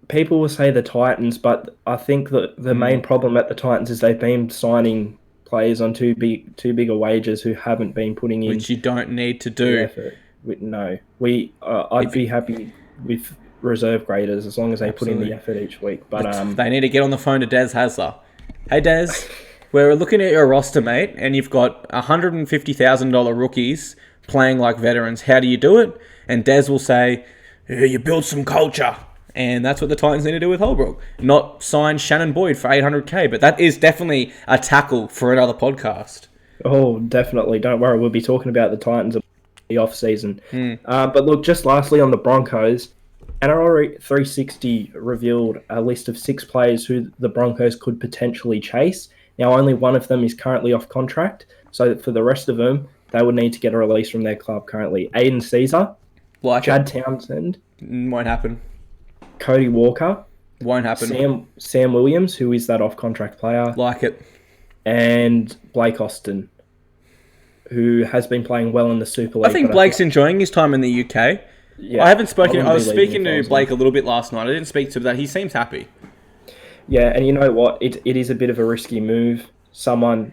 People will say the Titans, but I think that the main problem at the Titans is they've been signing players on too big a wages who haven't been putting in, which you don't need to do. Effort. No, I'd be happy with reserve graders as long as they put in the effort each week. But they need to get on the phone to Des Hasler. Hey Des, we're looking at your roster, mate, and you've got $150,000 rookies playing like veterans. How do you do it? And Des will say, "You build some culture." And that's what the Titans need to do with Holbrook. Not sign Shannon Boyd for 800k, but that is definitely a tackle for another podcast. Oh, definitely. Don't worry. We'll be talking about the Titans in the off-season. But look, just lastly on the Broncos, NRL 360 revealed a list of 6 players who the Broncos could potentially chase. Now, only one of them is currently off contract. So for the rest of them, they would need to get a release from their club currently. Aiden Caesar, Chad Townsend. Won't happen. Cody Walker. Won't happen. Sam Williams, who is that off-contract player. Like it. And Blake Austin, who has been playing well in the Super League. I think Blake's enjoying his time in the UK. Yeah, I was speaking to Blake a little bit last night. I didn't speak to him, that. He seems happy. Yeah, and you know what? It is a bit of a risky move.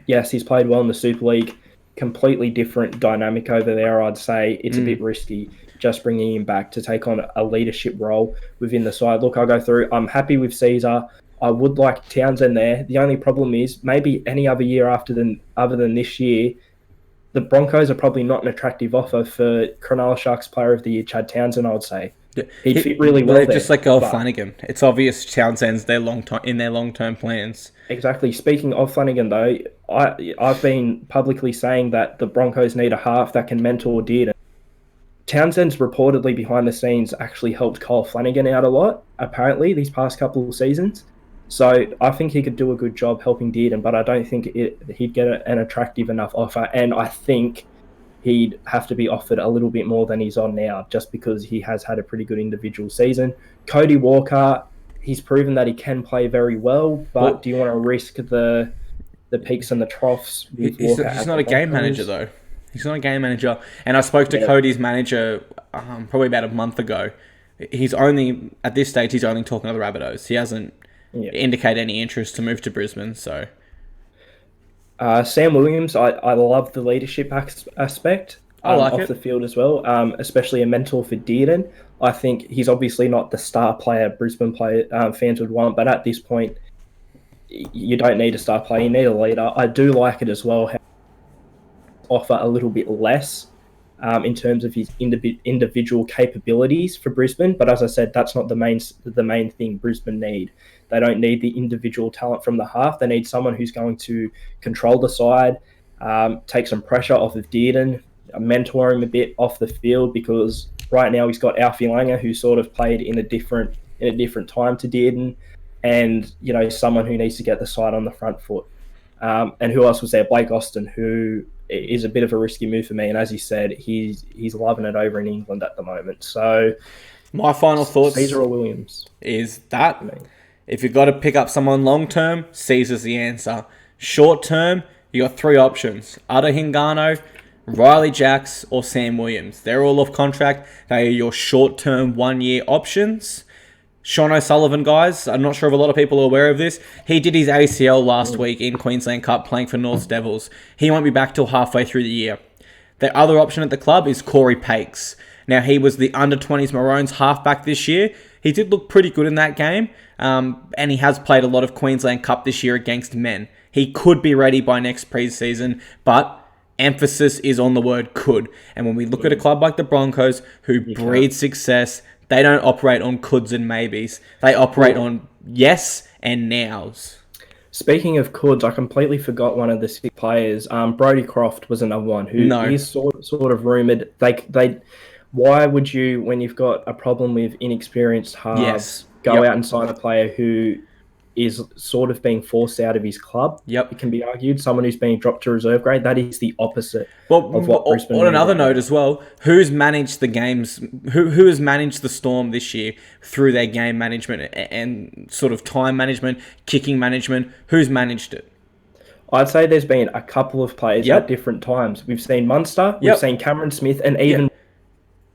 Yes, he's played well in the Super League. Completely different dynamic over there, I'd say. It's a bit risky just bringing him back to take on a leadership role within the side. Look, I'll go through. I'm happy with Caesar. I would like Townsend there. The only problem is maybe any other year other than this year, the Broncos are probably not an attractive offer for Cronulla Sharks Player of the Year, Chad Townsend, I would say. He'd fit really well there. Just like Flanagan. It's obvious Townsend's in their long-term plans. Exactly. Speaking of Flanagan, though, I've been publicly saying that the Broncos need a half that can mentor Dearden. Townsend's reportedly behind the scenes actually helped Kyle Flanagan out a lot, apparently, these past couple of seasons. So I think he could do a good job helping Dearden, but I don't think he'd get an attractive enough offer. And I think he'd have to be offered a little bit more than he's on now, just because he has had a pretty good individual season. Cody Walker, he's proven that he can play very well, but do you want to risk the peaks and the troughs with Walker? He's not a game manager, though. He's not a game manager. And I spoke to Cody's manager probably about a month ago. At this stage, he's only talking to the Rabbitohs. He hasn't indicated any interest to move to Brisbane. So, Sam Williams, I love the leadership aspect off the field as well, especially a mentor for Dearden. I think he's obviously not the star player Brisbane fans would want, but at this point, you don't need a star player. You need a leader. I do like it as well. Offer a little bit less in terms of his individual capabilities for Brisbane, but as I said, that's not the main thing Brisbane need. They don't need the individual talent from the half. They need someone who's going to control the side, take some pressure off of Dearden, mentor him a bit off the field, because right now he's got Alfie Langer, who sort of played in a different time to Dearden, and someone who needs to get the side on the front foot. And who else was there? Blake Austin, who is a bit of a risky move for me. And as you said, he's loving it over in England at the moment. So my final thoughts, Caesar or Williams, is that if you've got to pick up someone long-term, Caesar's the answer. Short-term, you got 3 options: Uta Hingano, Riley Jacks, or Sam Williams. They're all off contract. They are your short-term 1-year options. Sean O'Sullivan, guys, I'm not sure if a lot of people are aware of this. He did his ACL last week in Queensland Cup playing for North Devils. He won't be back till halfway through the year. The other option at the club is Corey Pakes. Now, he was the under-20s Maroons halfback this year. He did look pretty good in that game, and he has played a lot of Queensland Cup this year against men. He could be ready by next preseason, but emphasis is on the word could. And when we look at a club like the Broncos, who breed success, they don't operate on coulds and maybes. They operate on yes and nows. Speaking of coulds, I completely forgot one of the 6 players. Brody Croft was another one who is sort of rumoured. Why would you, when you've got a problem with inexperienced halves, go out and sign a player who is sort of being forced out of his club? It can be argued. Someone who's being dropped to reserve grade. That is the opposite of what Brisbane. On another note as well, who's managed the games? Who has managed the Storm this year through their game management and sort of time management, kicking management? Who's managed it? I'd say there's been a couple of players at different times. We've seen Munster, we've seen Cameron Smith, and even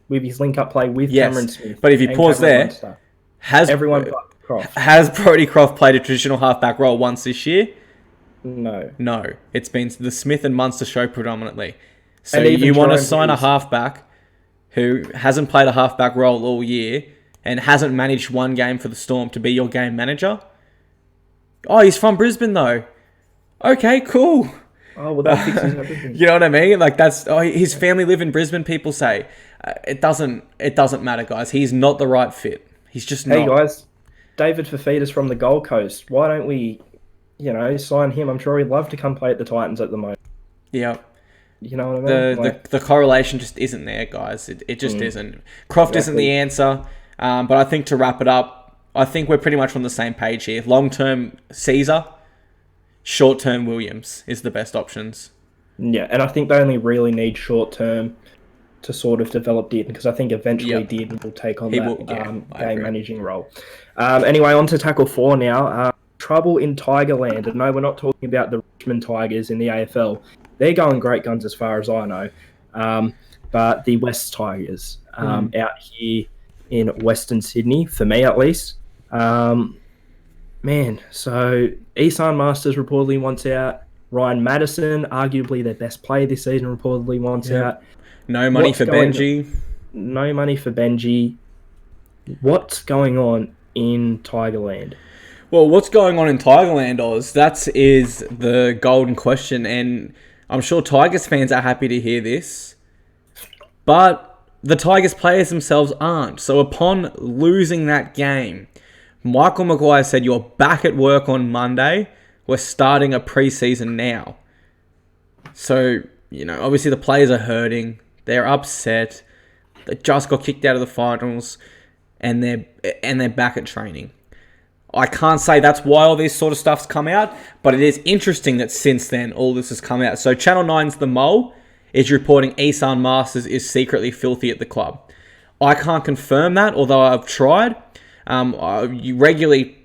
with his link-up play with Cameron Smith. But if you pause there, Munster, everyone but Croft. Has Brody Croft played a traditional halfback role once this year? No. It's been the Smith and Munster show predominantly. So you want to sign a halfback who hasn't played a halfback role all year and hasn't managed one game for the Storm to be your game manager? Oh, he's from Brisbane though. Okay, cool. Oh, well, that fixes everything. You know what I mean? Like his family live in Brisbane. People say it doesn't matter, guys. He's not the right fit. He's just Hey not. guys, David Fafita's from the Gold Coast. Why don't we, sign him? I'm sure he'd love to come play at the Titans at the moment. Yeah. You know what I mean? The correlation just isn't there, guys. It just isn't. Croft isn't the Exactly. answer. But I think to wrap it up, I think we're pretty much on the same page here. Long term Caesar, short term Williams is the best options. Yeah, and I think they only really need short term to sort of develop Dearden because I think eventually Yep. Dearden will take on He that will. Yeah, I game agree. managing role. Anyway, on to tackle four now. Trouble in Tigerland. And no, we're not talking about the Richmond Tigers in the AFL. They're going great guns as far as I know. But the West Tigers out here in Western Sydney, for me at least. So Isan Masters reportedly wants out. Ryan Madison, arguably their best player this season, reportedly wants out. No money What's for going on? Benji. No money for Benji. What's going on in Tigerland? Well, what's going on in Tigerland, Oz? That is the golden question, and I'm sure Tigers fans are happy to hear this. But the Tigers players themselves aren't. So upon losing that game, Michael Maguire said, "You're back at work on Monday. We're starting a preseason now." So, obviously the players are hurting. They're upset. They just got kicked out of the finals, and they're back at training. I can't say that's why all this sort of stuff's come out, but it is interesting that since then all this has come out. So Channel 9's The Mole is reporting Isan Masters is secretly filthy at the club. I can't confirm that, although I've tried. You regularly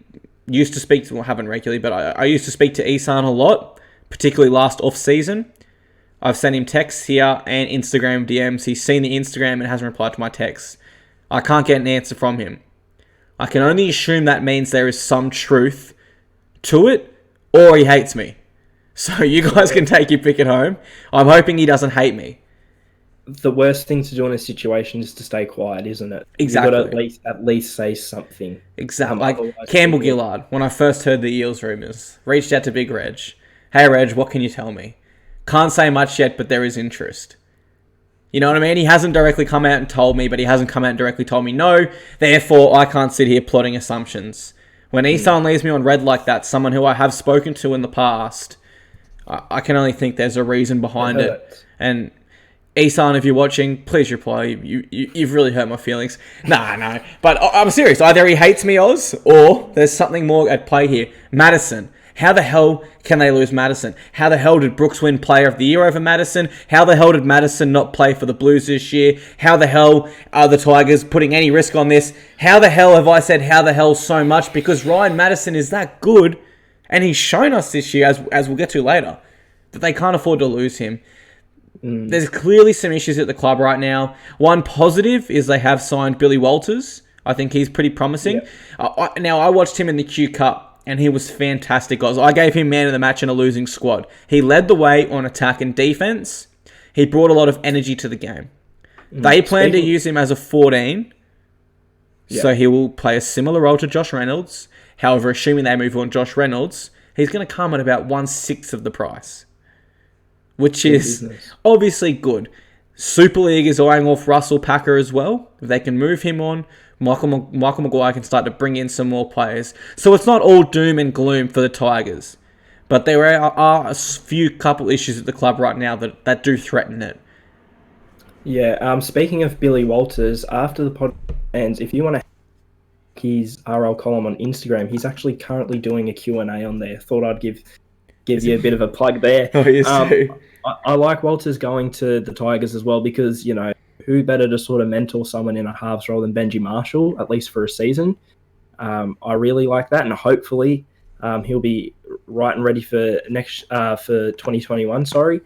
used to speak to, well, I haven't regularly, but I used to speak to Isan a lot, particularly last off-season. I've sent him texts here and Instagram DMs. He's seen the Instagram and hasn't replied to my texts. I can't get an answer from him. I can only assume that means there is some truth to it, or he hates me. So you guys can take your pick at home. I'm hoping he doesn't hate me. The worst thing to do in a situation is to stay quiet, isn't it? Exactly. You've got to at least say something. Exactly. Like Otherwise, Campbell Gillard, when I first heard the Eels rumours, reached out to Big Reg. Hey Reg, what can you tell me? Can't say much yet, but there is interest. You know what I mean? He hasn't directly come out and told me, but he hasn't come out and directly told me no. Therefore, I can't sit here plotting assumptions. When Isan leaves me on red like that, someone who I have spoken to in the past, I can only think there's a reason behind it. And Isan, if you're watching, please reply. You've really hurt my feelings. No. But I'm serious. Either he hates me, Oz, or there's something more at play here. Madison. How the hell can they lose Madison? How the hell did Brooks win Player of the Year over Madison? How the hell did Madison not play for the Blues this year? How the hell are the Tigers putting any risk on this? How the hell have I said how the hell so much? Because Ryan Madison is that good, and he's shown us this year, as we'll get to later, that they can't afford to lose him. There's clearly some issues at the club right now. One positive is they have signed Billy Walters. I think he's pretty promising. Yeah. Now, I watched him in the Q Cup, and he was fantastic, guys. I gave him man of the match in a losing squad. He led the way on attack and defense. He brought a lot of energy to the game. They plan to use him as a 14, so he will play a similar role to Josh Reynolds. However, assuming they move on Josh Reynolds, he's going to come at about 1/6 of the price, which is obviously good. Super League is eyeing off Russell Packer as well. If they can move him on, Michael Maguire can start to bring in some more players. So it's not all doom and gloom for the Tigers. But there are a few couple issues at the club right now that do threaten it. Yeah, speaking of Billy Walters, after the pod ends, if you want to his RL column on Instagram, he's actually currently doing a Q&A on there. Thought I'd give you a bit of a plug there. Oh, yes, too. I like Walters going to the Tigers as well because, who better to sort of mentor someone in a halves role than Benji Marshall, at least for a season. I really like that, and hopefully he'll be right and ready for for 2021. Sorry.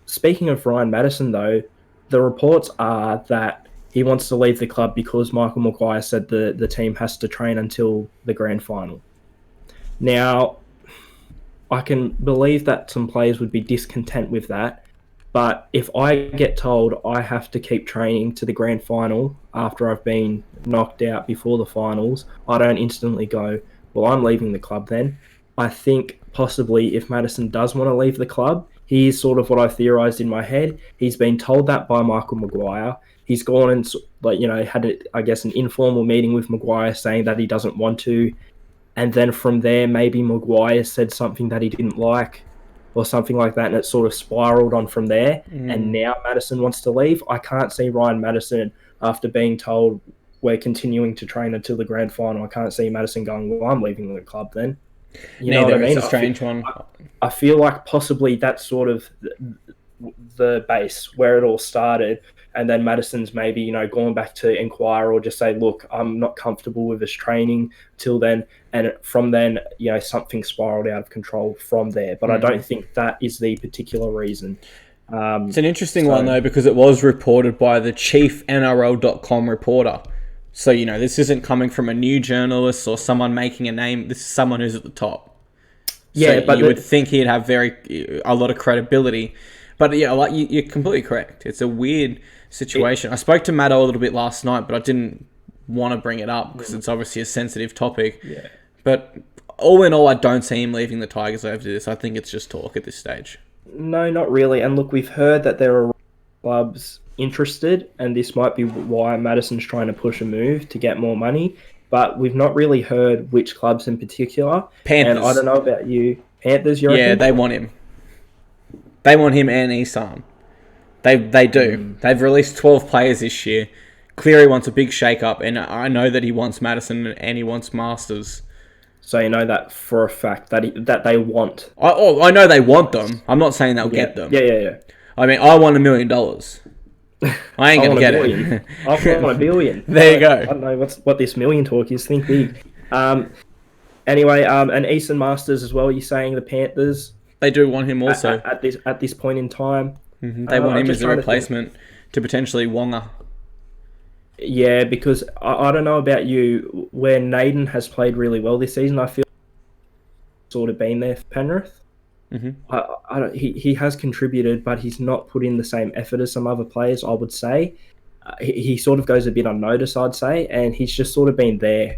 Speaking of Ryan Madison, though, the reports are that he wants to leave the club because Michael Maguire said the team has to train until the grand final. Now, I can believe that some players would be discontent with that, but if I get told I have to keep training to the grand final after I've been knocked out before the finals, I don't instantly go, well, I'm leaving the club then. I think possibly if Madison does want to leave the club, Here's sort of what I theorised in my head. He's been told that by Michael Maguire. He's gone and had I guess an informal meeting with Maguire saying that he doesn't want to, and then from there maybe Maguire said something that he didn't like or something like that, and it sort of spiraled on from there. And now Maddison wants to leave. I can't see Ryan Maddison, after being told we're continuing to train until the grand final, I can't see Maddison going, well, I'm leaving the club then. You know what I mean? It's a strange one. I feel like possibly that's sort of the base where it all started. And then Maddison's maybe, going back to inquire or just say, look, I'm not comfortable with this training till then. And from then, something spiraled out of control from there. But I don't think that is the particular reason. It's an interesting one, though, because it was reported by the chief NRL.com reporter. So, this isn't coming from a new journalist or someone making a name. This is someone who's at the top. Yeah, so but you would think he'd have a lot of credibility. But yeah, like you're completely correct. It's a weird situation. I spoke to Matto a little bit last night, but I didn't want to bring it up because it's obviously a sensitive topic. Yeah. But all in all, I don't see him leaving the Tigers over this. I think it's just talk at this stage. No, not really. And look, we've heard that there are clubs interested, and this might be why Maddison's trying to push a move to get more money. But we've not really heard which clubs in particular. Panthers. And I don't know about you. Panthers, you reckon? Yeah, they want him. They want him and Isan. They do. They've released 12 players this year. Cleary wants a big shake-up, and I know that he wants Maddison and he wants Masters. So you know that for a fact that they want. I know they want them. I'm not saying they'll get them. Yeah. I mean, I want $1 million. I ain't going to get it. I want $1 billion. There you go. I don't know what this million talk is. Think big. Anyway, and Easton Masters as well. You're saying the Panthers? They do want him also. At this point in time. They want him as a replacement to potentially Wonga. Yeah, because I don't know about you, where Naden has played really well this season, I feel sort of been there for Penrith. He has contributed, but he's not put in the same effort as some other players, I would say. He sort of goes a bit unnoticed, I'd say, and he's just sort of been there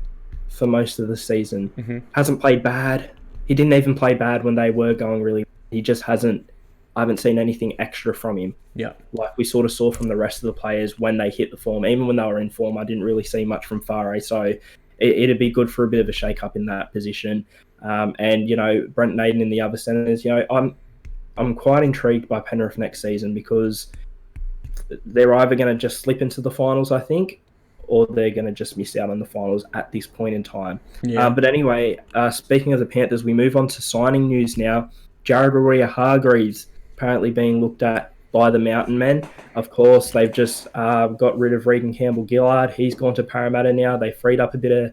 for most of the season. Hasn't played bad. He didn't even play bad when they were going really well. He just hasn't. I haven't seen anything extra from him. Yeah. Like we sort of saw from the rest of the players when they hit the form. Even when they were in form, I didn't really see much from Farah. So it'd be good for a bit of a shake-up in that position. And, Brent Naden in the other centres, I'm quite intrigued by Penrith next season because they're either going to just slip into the finals, I think, or they're going to just miss out on the finals at this point in time. Yeah. But anyway, speaking of the Panthers, we move on to signing news now. Jared Waerea-Hargreaves apparently being looked at by the Mountain Men. Of course, they've just got rid of Regan Campbell-Gillard. He's gone to Parramatta now. They freed up a bit of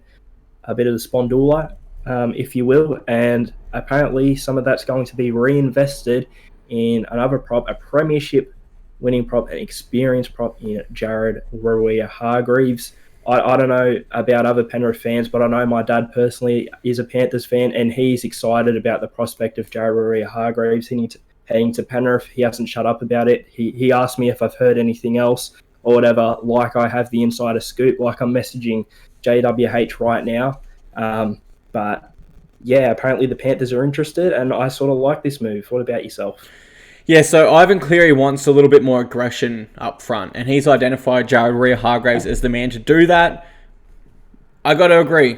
the spondula, if you will, and apparently some of that's going to be reinvested in another prop, a premiership winning prop, an experienced prop in Jared Waerea-Hargreaves. I don't know about other Penrith fans, but I know my dad personally is a Panthers fan, and he's excited about the prospect of Jared Waerea-Hargreaves heading to Penrith. He hasn't shut up about it. He asked me if I've heard anything else or whatever, like I have the insider scoop, like I'm messaging JWH right now. But yeah, apparently the Panthers are interested, and I sort of like this move. What about yourself? Yeah, so Ivan Cleary wants a little bit more aggression up front, and he's identified Jared Waerea-Hargreaves as the man to do that. I got to agree.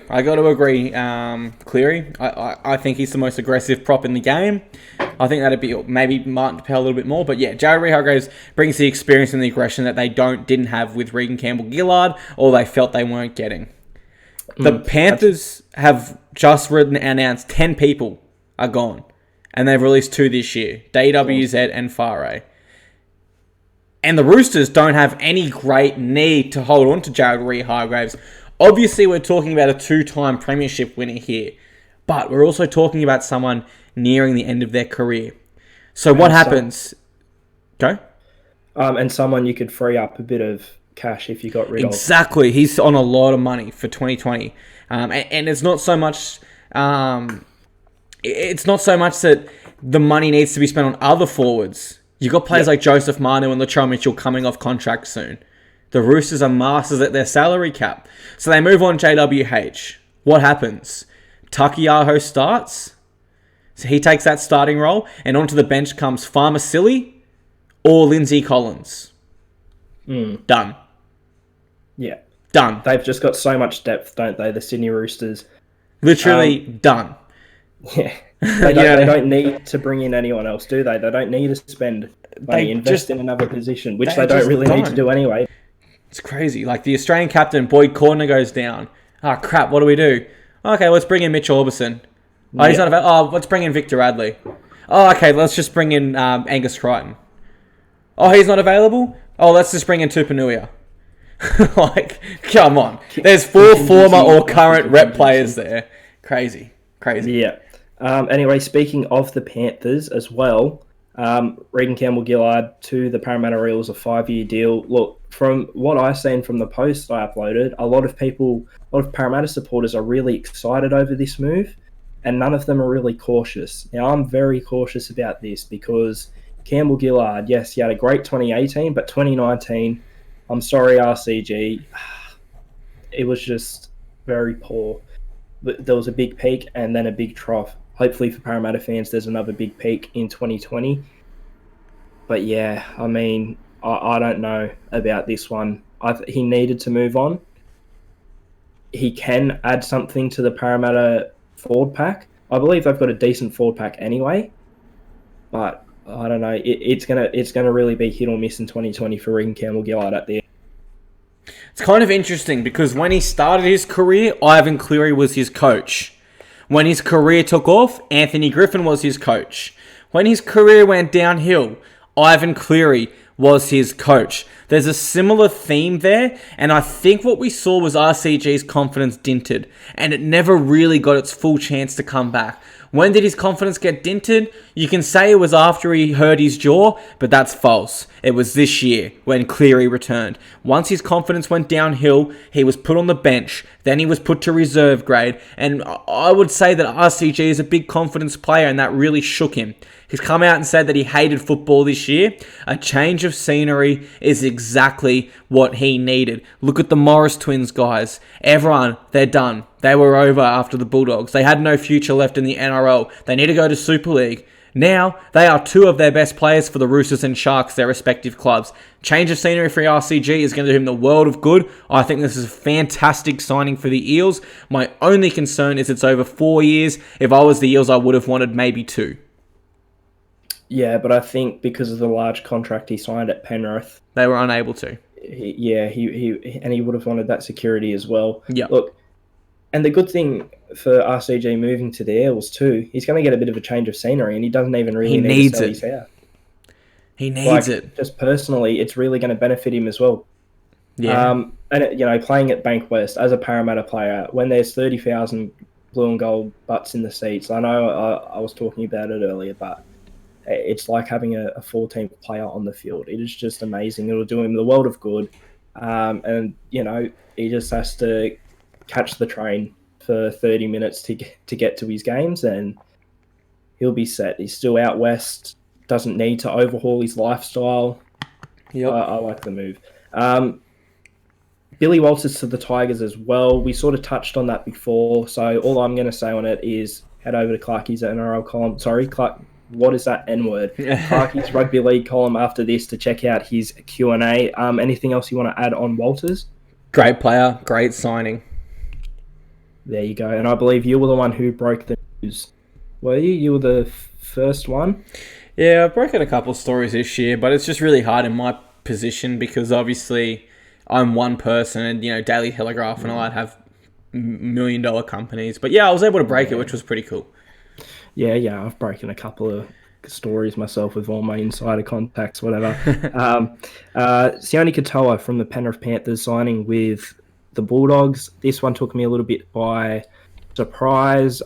Cleary, I think he's the most aggressive prop in the game. I think that'd be maybe Martin Pell a little bit more, but yeah, Jared Waerea-Hargreaves brings the experience and the aggression that they didn't have with Regan Campbell-Gillard, or they felt they weren't getting. The Panthers have just announced 10 people are gone. And they've released 2 this year, DWZ and Farah. And the Roosters don't have any great need to hold on to Jared Waerea-Hargreaves. Obviously, we're talking about a 2-time premiership winner here. But we're also talking about someone nearing the end of their career. So what happens? Go. And someone you could free up a bit of cash if you got rid of. Exactly. He's on a lot of money for 2020. And it's not so much... It's not so much that the money needs to be spent on other forwards. You've got players like Joseph Manu and Latrell Mitchell coming off contract soon. The Roosters are masters at their salary cap. So they move on JWH. What happens? Takiaho starts. So he takes that starting role, and onto the bench comes Farmer Silly or Lindsay Collins. Done. Yeah. Done. They've just got so much depth, don't they? The Sydney Roosters. Literally done. Yeah. They don't need to bring in anyone else, do they? They don't need to spend money, invest in another position, which they don't really need to do anyway. It's crazy. Like the Australian captain, Boyd Cordner, goes down. Oh, crap, what do we do? Okay, let's bring in Mitch Orbison. Oh, he's not available. Oh, let's bring in Victor Radley. Oh, okay, let's just bring in Angus Crichton. Oh, he's not available? Oh, let's just bring in Tupanuia. Like, come on. There's 4 former or current rep players there. Crazy. Yeah. Anyway, speaking of the Panthers as well, Regan Campbell-Gillard to the Parramatta Eels, a 5-year deal. Look, from what I've seen from the post I uploaded, a lot of Parramatta supporters are really excited over this move, and none of them are really cautious. Now, I'm very cautious about this because Campbell-Gillard, yes, he had a great 2018, but 2019, I'm sorry, RCG, it was just very poor. There was a big peak and then a big trough. Hopefully for Parramatta fans, there's another big peak in 2020. But yeah, I mean, I don't know about this one. He needed to move on. He can add something to the Parramatta forward pack. I believe they've got a decent forward pack anyway. But I don't know. It's gonna really be hit or miss in 2020 for Regan Campbell-Gillard at the end. It's kind of interesting because when he started his career, Ivan Cleary was his coach. When his career took off, Anthony Griffin was his coach. When his career went downhill, Ivan Cleary was his coach. There's a similar theme there, and I think what we saw was RCG's confidence dinted, and it never really got its full chance to come back. When did his confidence get dinted? You can say it was after he hurt his jaw, but that's false. It was this year when Cleary returned. Once his confidence went downhill, he was put on the bench. Then he was put to reserve grade. And I would say that RCG is a big confidence player, and that really shook him. He's come out and said that he hated football this year. A change of scenery is exactly what he needed. Look at the Morris twins, guys. Everyone, they're done. They were over after the Bulldogs. They had no future left in the NRL. They need to go to Super League. Now, they are 2 of their best players for the Roosters and Sharks, their respective clubs. Change of scenery for RCG is going to do him the world of good. I think this is a fantastic signing for the Eels. My only concern is it's over 4 years. If I was the Eels, I would have wanted maybe 2. Yeah, but I think because of the large contract he signed at Penrith, they were unable to. He would have wanted that security as well. Yeah. Look, and the good thing for RCG moving to the Eels too, he's going to get a bit of a change of scenery, and he doesn't even really need to sell his house. He needs it. Just personally, it's really going to benefit him as well. Yeah. And playing at Bankwest as a Parramatta player, when there's 30,000 blue and gold butts in the seats, I know I was talking about it earlier, but it's like having a 14th player on the field. It is just amazing. It'll do him the world of good. And he just has to catch the train for 30 minutes to get to his games, and he'll be set. He's still out west, doesn't need to overhaul his lifestyle. Yep. I like the move. Billy Walters to the Tigers as well. We sort of touched on that before, so all I'm going to say on it is head over to Clarkie's NRL column. Sorry, Clark. What is that N-word? Clarkie's Rugby League column after this to check out his Q&A. Anything else you want to add on Walters? Great player, great signing. There you go. And I believe you were the one who broke the news. Were you? You were the first one? Yeah, I've broken a couple of stories this year, but it's just really hard in my position because obviously I'm one person and, Daily Telegraph and all that have $1 million companies. But yeah, I was able to break it, which was pretty cool. Yeah, I've broken a couple of stories myself with all my insider contacts, whatever. Sione Katoa from the Penrith Panthers signing with the Bulldogs. This one took me a little bit by surprise.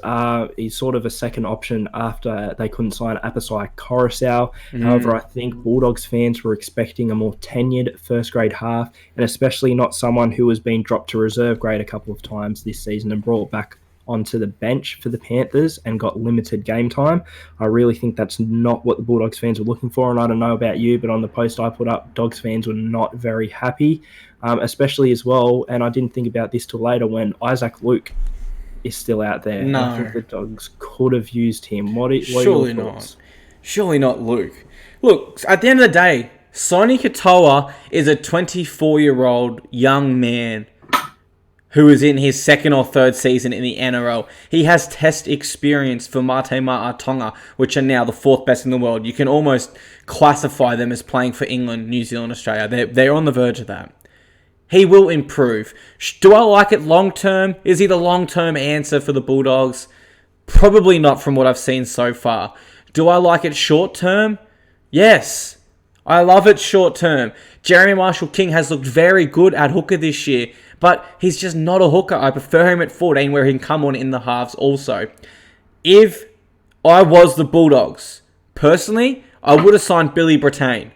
He's sort of a second option after they couldn't sign Apisai Coruscant. However, I think Bulldogs fans were expecting a more tenured first grade half, and especially not someone who has been dropped to reserve grade a couple of times this season and brought back onto the bench for the Panthers and got limited game time. I really think that's not what the Bulldogs fans were looking for, and I don't know about you, but on the post I put up, Dogs fans were not very happy, especially as well, and I didn't think about this till later, when Isaac Luke is still out there, and I think No, the Dogs could have used him. What are your surely not. thoughts? Surely not Luke. Look, at the end of the day, Sonny Katoa is a 24-year-old young man who is in his second or third season in the NRL. He has test experience for Mate Ma'a Tonga, which are now the fourth best in the world. You can almost classify them as playing for England, New Zealand, Australia. They're on the verge of that. He will improve. Do I like it long term? Is he the long term answer for the Bulldogs? Probably not from what I've seen so far. Do I like it short term? Yes. I love it short term. Jeremy Marshall-King has looked very good at hooker this year, but he's just not a hooker. I prefer him at 14 where he can come on in the halves also. If I was the Bulldogs, personally, I would have signed Billy Brattain.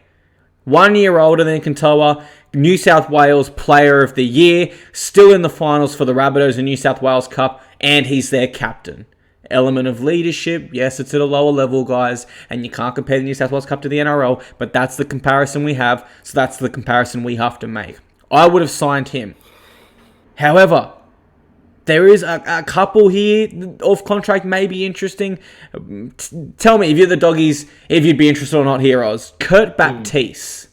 1 year older than Kantoa, New South Wales Player of the Year, still in the finals for the Rabbitohs and New South Wales Cup, and he's their captain. Element of leadership, yes, it's at a lower level, guys, and you can't compare the New South Wales Cup to the NRL, but that's the comparison we have, so that's the comparison we have to make. I would have signed him. However, there is a couple here off contract may be interesting. Tell me, if you're the Doggies, if you'd be interested or not, Heroes. Kurt Baptiste.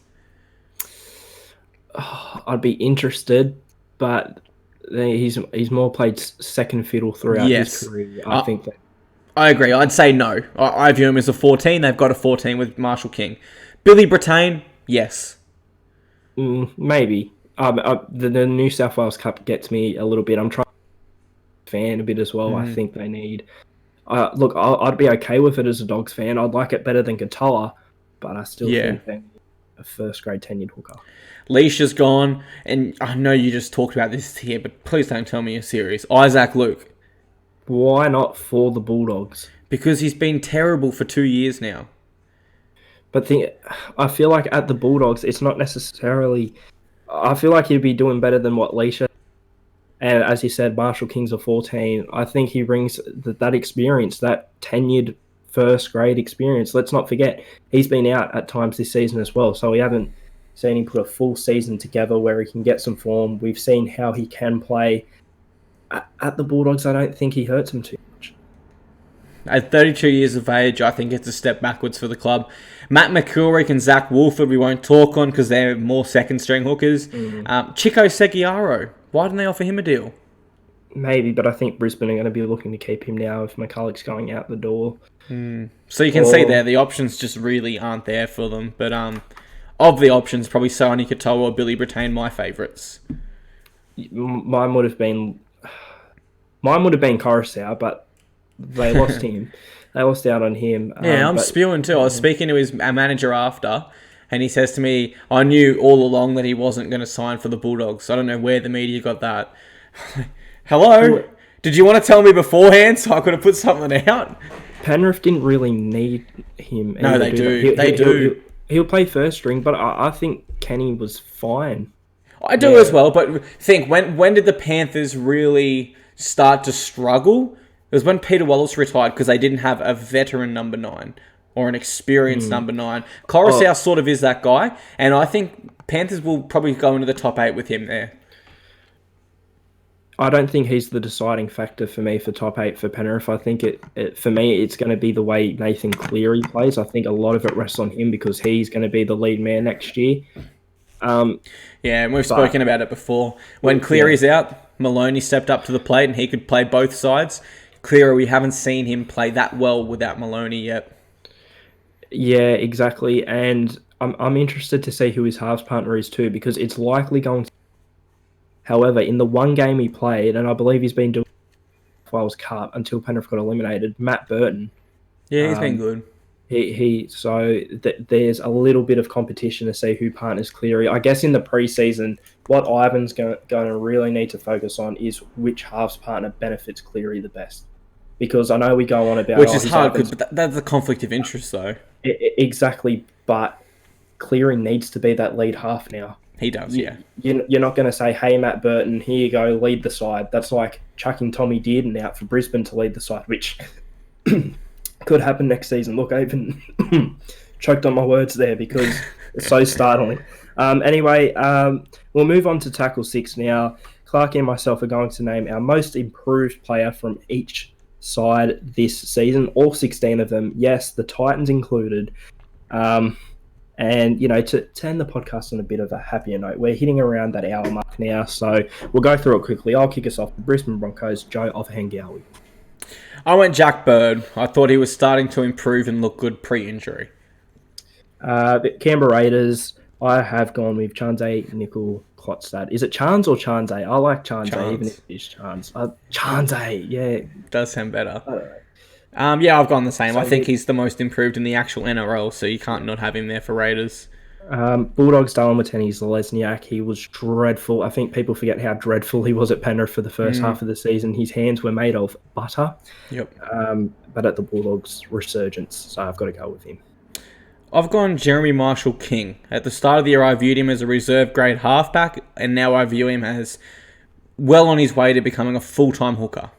I'd be interested, but he's more played second fiddle throughout his career. I think that. I agree. I'd say no. I view him as a 14. They've got a 14 with Marshall King. Billy Brattain, yes. Maybe. The New South Wales Cup gets me a little bit. I'm trying to fan a bit as well. I think they need. Look, I'd be okay with it as a Dogs fan. I'd like it better than Katoa, but I still think they need a first grade tenured hooker. Leisha's gone, and I know you just talked about this here, but please don't tell me you're serious. Isaac Luke. Why not for the Bulldogs? Because he's been terrible for 2 years now. But I feel like at the Bulldogs, it's not necessarily. I feel like he'd be doing better than what Leisha. And as you said, Marshall King's a 14. I think he brings that experience, that tenured first grade experience. Let's not forget, he's been out at times this season as well, so we haven't seen him put a full season together where he can get some form. We've seen how he can play. At the Bulldogs, I don't think he hurts him too much. At 32 years of age, I think it's a step backwards for the club. Matt McIlrick and Zach Wolford, we won't talk on because they're more second-string hookers. Chico Seguiaro, why didn't they offer him a deal? Maybe, but I think Brisbane are going to be looking to keep him now if McCulloch's going out the door. So you can see there, the options just really aren't there for them. But of the options, probably Sonny Katoa or Billy Brattain, my favourites. Mine would have been Coruscant, but they lost him. They lost out on him. I'm spewing too. I was speaking to his manager after, and he says to me, I knew all along that he wasn't going to sign for the Bulldogs. I don't know where the media got that. Hello? Did you want to tell me beforehand so I could have put something out? Penrith didn't really need him. No, they do. He'll play first string, but I think Kenny was fine. I do as well, but think, when did the Panthers really start to struggle? It was when Peter Wallace retired because they didn't have a veteran number 9 or an experienced number 9. Coruscant sort of is that guy, and I think Panthers will probably go into the top 8 with him there. I don't think he's the deciding factor for me for top 8 for Penrith. I think for me, it's going to be the way Nathan Cleary plays. I think a lot of it rests on him because he's going to be the lead man next year. And we've spoken about it before. When Cleary's out, Maloney stepped up to the plate and he could play both sides. Cleary, we haven't seen him play that well without Maloney yet. Yeah, exactly. And I'm interested to see who his halves partner is too, because it's likely going to. However, in the one game he played, and I believe he's been doing the Wales Cup until Penrith got eliminated, Matt Burton. Yeah, he's been good. There's a little bit of competition to see who partners Cleary. I guess in the preseason, what Ivan's going to really need to focus on is which halves partner benefits Cleary the best. Because I know we go on about... Which is hard, but that's a conflict of interest, though. Exactly, but Cleary needs to be that lead half now. He does, yeah. You're not going to say, hey, Matt Burton, here you go, lead the side. That's like chucking Tommy Dearden out for Brisbane to lead the side, which could happen next season. Look, I even choked on my words there because it's so startling. Anyway, we'll move on to tackle 6 now. Clarky and myself are going to name our most improved player from each side this season, all 16 of them. Yes, the Titans included. And, to end the podcast on a bit of a happier note, we're hitting around that hour mark now, so we'll go through it quickly. I'll kick us off. The Brisbane Broncos, Joe Ofahengawi. I went Jack Bird. I thought he was starting to improve and look good pre-injury. The Canberra Raiders, I have gone with Chanze Nickel Klotstad. Is it Chans or Chanze? I like Chanze, even if it is Chans. Chanze, yeah. Does sound better. I don't know. Yeah, I've gone the same. So I think he's the most improved in the actual NRL, so you can't not have him there for Raiders. Bulldogs, Darren Wateni's Lesniak, he was dreadful. I think people forget how dreadful he was at Penrith for the first half of the season. His hands were made of butter. Yep. But at the Bulldogs, resurgence, so I've got to go with him. I've gone Jeremy Marshall King. At the start of the year, I viewed him as a reserve grade halfback, and now I view him as well on his way to becoming a full-time hooker.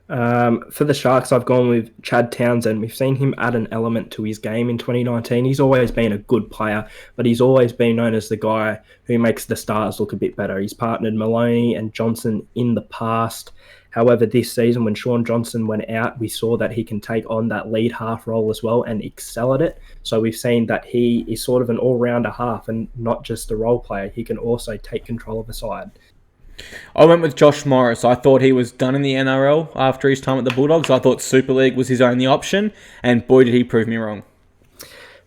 For the Sharks, I've gone with Chad Townsend. We've seen him add an element to his game in 2019. He's always been a good player, but he's always been known as the guy who makes the Stars look a bit better. He's partnered Maloney and Johnson in the past. However, this season, when Sean Johnson went out, we saw that he can take on that lead half role as well and excel at it. So we've seen that he is sort of an all-rounder half and not just a role player. He can also take control of the side. I went with Josh Morris. I thought he was done in the NRL after his time at the Bulldogs. I thought Super League was his only option, and boy, did he prove me wrong.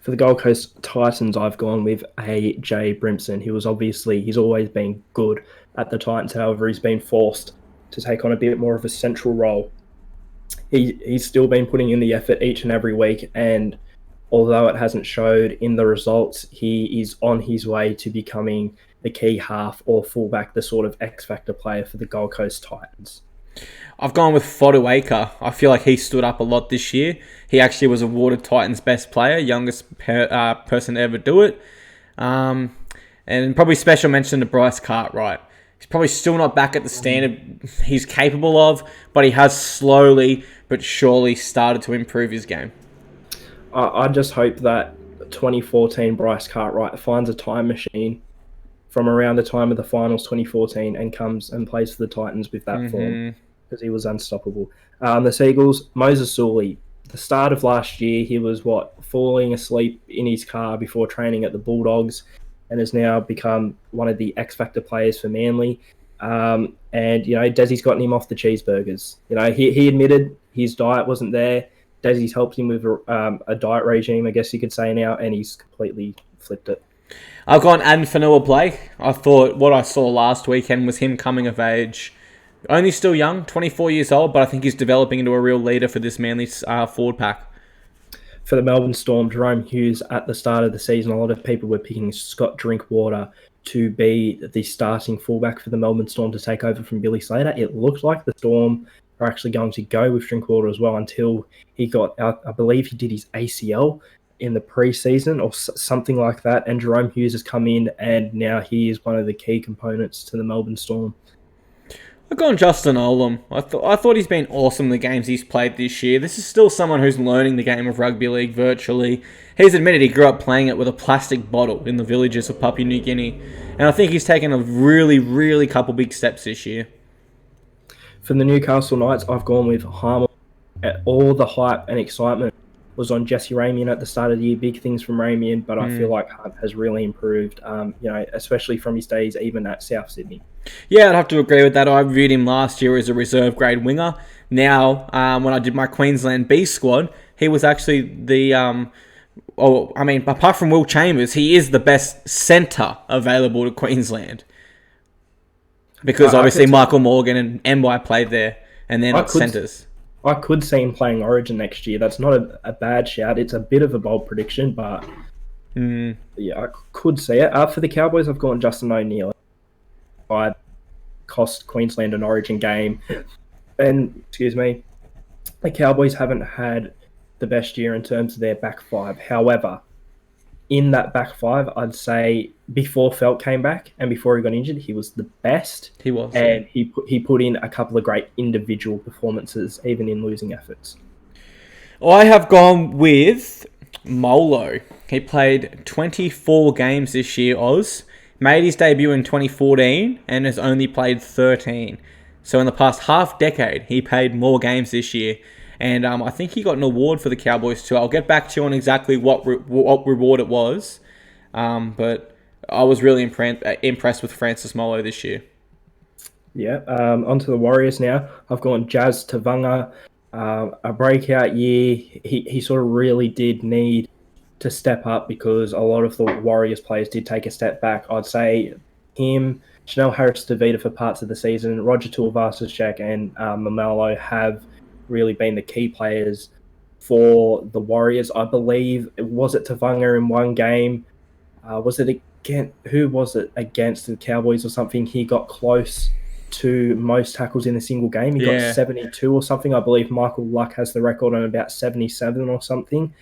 For the Gold Coast Titans, I've gone with AJ Brimson. He's always been good at the Titans. However, he's been forced to take on a bit more of a central role. He's still been putting in the effort each and every week, and although it hasn't showed in the results, he is on his way to becoming the key half or fullback, the sort of X-factor player for the Gold Coast Titans. I've gone with Fotuaika. I feel like he stood up a lot this year. He actually was awarded Titans' best player, youngest person to ever do it. And probably special mention to Bryce Cartwright. He's probably still not back at the standard he's capable of, but he has slowly but surely started to improve his game. I just hope that 2014 Bryce Cartwright finds a time machine from around the time of the finals 2014 and comes and plays for the Titans with that form, because he was unstoppable. The Seagulls, Moses Sully. The start of last year, he was falling asleep in his car before training at the Bulldogs, and has now become one of the X-factor players for Manly. And Desi's gotten him off the cheeseburgers. He admitted his diet wasn't there. Desi's helped him with a diet regime, I guess you could say now, and he's completely flipped it. I've gone Aden Fanua-Blake. I thought what I saw last weekend was him coming of age. Only still young, 24 years old, but I think he's developing into a real leader for this Manly forward pack. For the Melbourne Storm, Jerome Hughes, at the start of the season, a lot of people were picking Scott Drinkwater to be the starting fullback for the Melbourne Storm to take over from Billy Slater. It looked like the Storm are actually going to go with Drinkwater as well until he got out. I believe he did his ACL in the preseason or something like that, and Jerome Hughes has come in, and now he is one of the key components to the Melbourne Storm. I've gone Justin Olam. I thought he's been awesome in the games he's played this year. This is still someone who's learning the game of rugby league virtually. He's admitted he grew up playing it with a plastic bottle in the villages of Papua New Guinea, and I think he's taken a really, really couple big steps this year. For the Newcastle Knights, I've gone with Harmer. All the hype and excitement was on Jesse Ramian at the start of the year. Big things from Ramian, but I feel like Hunt has really improved, especially from his days even at South Sydney. Yeah, I'd have to agree with that. I viewed him last year as a reserve grade winger. Now, when I did my Queensland B squad, he was actually the... apart from Will Chambers, he is the best centre available to Queensland. Because obviously Michael Morgan and MY played there, and they're not centres. I could see him playing Origin next year. That's not a bad shout. It's a bit of a bold prediction, but yeah, I could see it. For the Cowboys, I've gone Justin O'Neill. I cost Queensland an Origin game. And, the Cowboys haven't had the best year in terms of their back five. However, in that back five, I'd say before Felt came back and before he got injured, he was the best. He was. And he put in a couple of great individual performances, even in losing efforts. I have gone with Molo. He played 24 games this year, Oz. made his debut in 2014 and has only played 13. So in the past half decade, he played more games this year. And I think he got an award for the Cowboys too. I'll get back to you on exactly what reward it was. But I was really impressed with Francis Molo this year. Yeah, onto the Warriors now. I've gone Jazz Tavanga, a breakout year. He sort of really did need to step up because a lot of the Warriors players did take a step back. I'd say him, Chanel Harris-Tavita for parts of the season, Roger Tuivasa-Sheck and Mamalo have really been the key players for the Warriors. I believe, was it Tavanga in one game? Was it against, who was it against the Cowboys or something? He got close to most tackles in a single game. He got Yeah. 72 or something. I believe Michael Luck has the record on about 77 or something.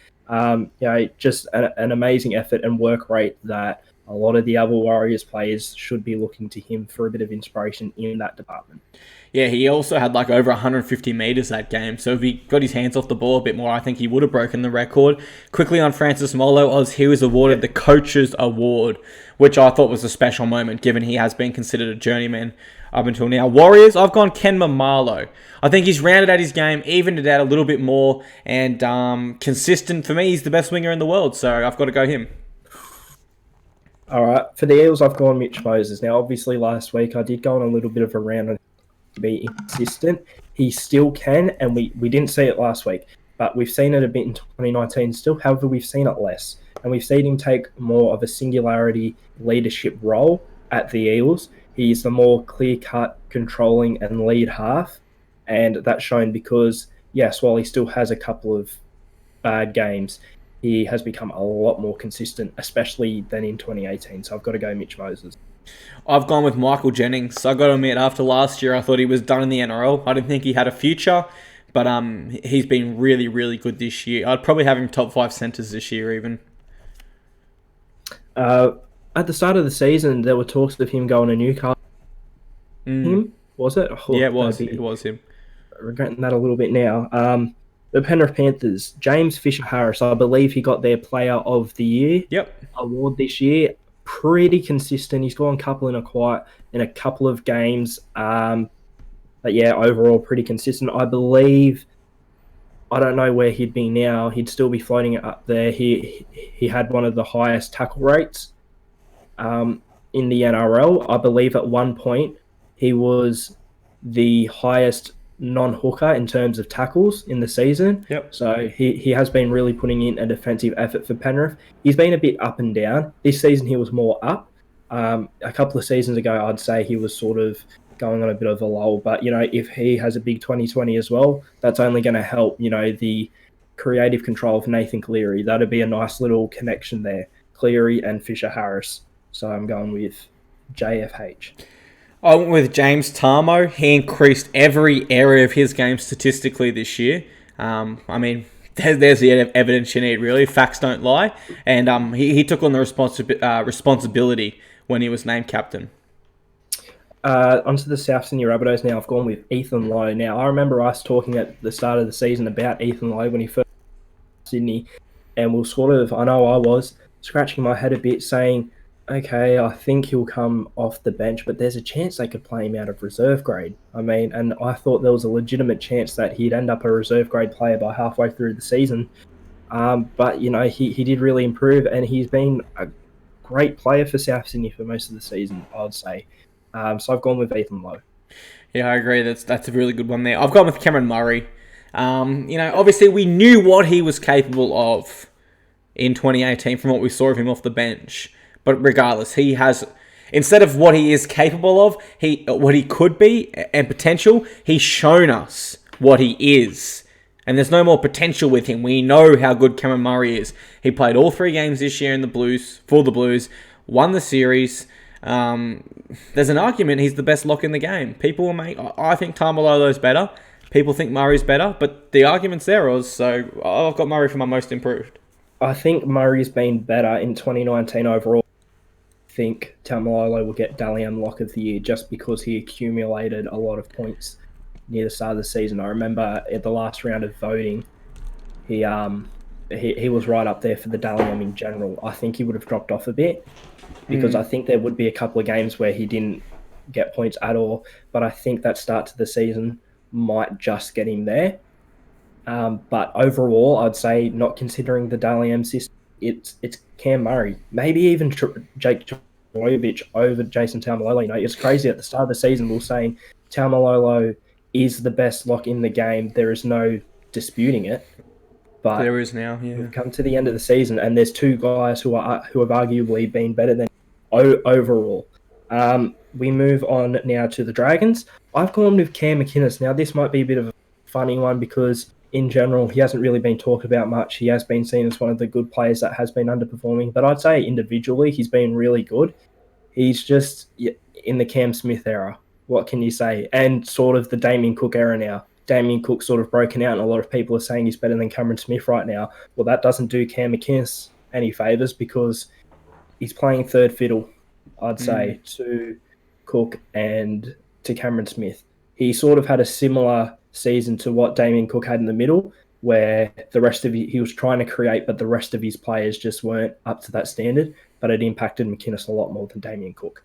Just an amazing effort and work rate that a lot of the other Warriors players should be looking to him for a bit of inspiration in that department. Yeah, he also had like over 150 meters that game. So if he got his hands off the ball a bit more, I think he would have broken the record. Quickly on Francis Molo, Oz, he was awarded the Coaches Award, which I thought was a special moment given he has been considered a journeyman up until now. Warriors, I've gone Ken Mamalo. I think he's rounded out his game, evened it out a little bit more, and consistent. For me, he's the best winger in the world, so I've got to go him. All right, for the Eels, I've gone Mitch Moses. Now, obviously, last week I did go on a little bit of a rant on to be inconsistent. He still can, and we didn't see it last week, but we've seen it a bit in 2019 still. However, we've seen it less, and we've seen him take more of a singularity leadership role at the Eels. He's the more clear-cut, controlling and lead half, and that's shown because, yes, while he still has a couple of bad games, he has become a lot more consistent, especially than in 2018. So I've got to go Mitch Moses. I've gone with Michael Jennings. I got to admit, after last year, I thought he was done in the NRL. I didn't think he had a future, but he's been really, really good this year. I'd probably have him top 5 centres this year even. At the start of the season, there were talks of him going to Newcastle. Him, was it? Yeah, it was. It was him. Regretting that a little bit now. The Penrith Panthers, James Fisher-Harris, I believe he got their Player of the Year award this year. Pretty consistent. He's gone couple in a couple of games. But yeah, overall pretty consistent. I believe, I don't know where he'd be now. He'd still be floating up there. He had one of the highest tackle rates in the NRL. I believe at one point he was the highest non-hooker in terms of tackles in the season. So he has been really putting in a defensive effort for Penrith. He's been a bit up and down. This season he was more up. A couple of seasons ago, I'd say he was sort of going on a bit of a lull. But, if he has a big 2020 as well, that's only going to help, the creative control of Nathan Cleary. That'd be a nice little connection there. Cleary and Fisher-Harris. So I'm going with JFH. I went with James Tarmo. He increased every area of his game statistically this year. There's the evidence you need, really. Facts don't lie. And he took on the responsibility when he was named captain. Onto the South Sydney Rabbitohs now. I've gone with Ethan Lowe. Now, I remember us talking at the start of the season about Ethan Lowe when he first came to Sydney. And I know I was, scratching my head a bit saying, okay, I think he'll come off the bench, but there's a chance they could play him out of reserve grade. And I thought there was a legitimate chance that he'd end up a reserve grade player by halfway through the season. But, he did really improve, and he's been a great player for South Sydney for most of the season, I'd say. So I've gone with Ethan Lowe. Yeah, I agree. That's a really good one there. I've gone with Cameron Murray. Obviously we knew what he was capable of in 2018 from what we saw of him off the bench. But regardless, he has, instead of what he is capable of, what he could be and potential, he's shown us what he is. And there's no more potential with him. We know how good Cameron Murray is. He played all 3 games this year for the Blues, won the series. There's an argument he's the best lock in the game. People will make, I think Tamalolo's better. People think Murray's better, but the argument's there, Oz. So I've got Murray for my most improved. I think Murray's been better in 2019 overall. I think Tamalolo will get Dalian Lock of the Year just because he accumulated a lot of points near the start of the season. I remember at the last round of voting, he he was right up there for the Dally M in general. I think he would have dropped off a bit because I think there would be a couple of games where he didn't get points at all. But I think that start to the season might just get him there. But overall, I'd say not considering the Dally M system, it's Cam Murray, maybe even Jake Trbojevic over Jason Taumalolo. You know, it's crazy. At the start of the season, we were saying Taumalolo is the best lock in the game. There is no disputing it. But There is now, yeah. we've come to the end of the season, and there's two guys who have arguably been better than overall. We move on now to the Dragons. I've gone with Cam McInnes. Now, this might be a bit of a funny one because, in general, he hasn't really been talked about much. He has been seen as one of the good players that has been underperforming, but I'd say individually he's been really good. He's just in the Cam Smith era. What can you say? And sort of the Damien Cook era now. Damien Cook sort of broken out, and a lot of people are saying he's better than Cameron Smith right now. Well, that doesn't do Cam McInnes any favours because he's playing third fiddle, I'd say, to Cook and to Cameron Smith. He sort of had a similar season to what Damien Cook had in the middle, where the rest of he was trying to create, but the rest of his players just weren't up to that standard. But it impacted McInnes a lot more than Damien Cook.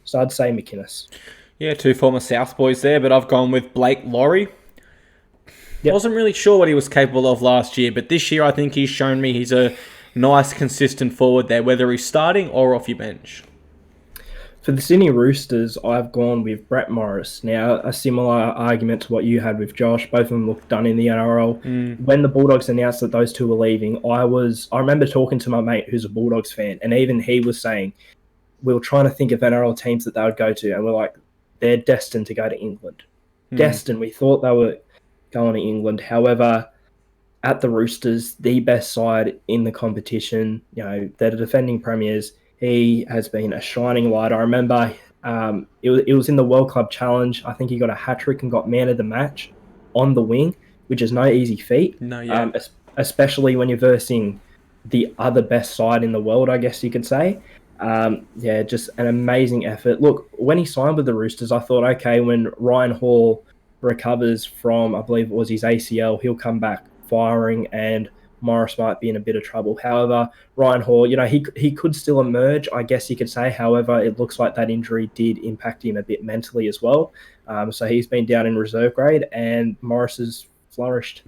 So I'd say McInnes. Yeah, two former South boys there, but I've gone with Blake Laurie. Yep. Wasn't really sure what he was capable of last year, but this year I think he's shown me he's a nice, consistent forward there, whether he's starting or off your bench. For the Sydney Roosters, I've gone with Brett Morris. Now, a similar argument to what you had with Josh. Both of them look done in the NRL. When the Bulldogs announced that those two were leaving, I remember talking to my mate who's a Bulldogs fan, and even he was saying, we were trying to think of NRL teams that they would go to, and we're like, they're destined to go to England. Destined. We thought they were going to England. However, at the Roosters, the best side in the competition, you know, they're the defending premiers. He has been a shining light. I remember it was in the World Club Challenge. I think he got a hat-trick and got man of the match on the wing, which is no easy feat. No, yeah. Especially when you're versing the other best side in the world, I guess you could say. Just an amazing effort. Look, when he signed with the Roosters, I thought, okay, when Ryan Hall recovers from, I believe it was his ACL, he'll come back firing and Morris might be in a bit of trouble. However, Ryan Hall, you know, he could still emerge, I guess you could say. However, it looks like that injury did impact him a bit mentally as well. So he's been down in reserve grade and Morris has flourished.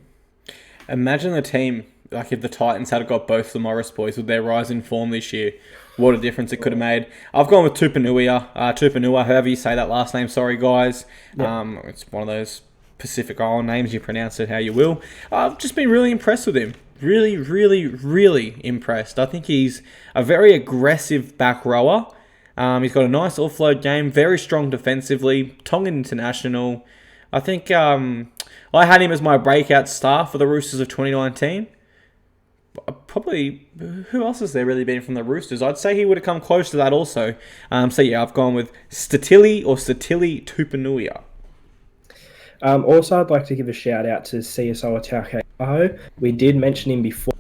Imagine the team, like if the Titans had got both the Morris boys with their rise in form this year. What a difference it could have made. I've gone with Tupanua, however you say that last name. Sorry, guys. Yep. It's one of those Pacific Island names. You pronounce it how you will. I've just been really impressed with him. Really, really, really impressed. I think he's a very aggressive back rower. He's got a nice offload game. Very strong defensively. Tongan international. I think I had him as my breakout star for the Roosters of 2019. Probably, who else has there really been from the Roosters? I'd say he would have come close to that also. I've gone with Statili Tupanua. Also, I'd like to give a shout out to CSO Atake. We did mention him before.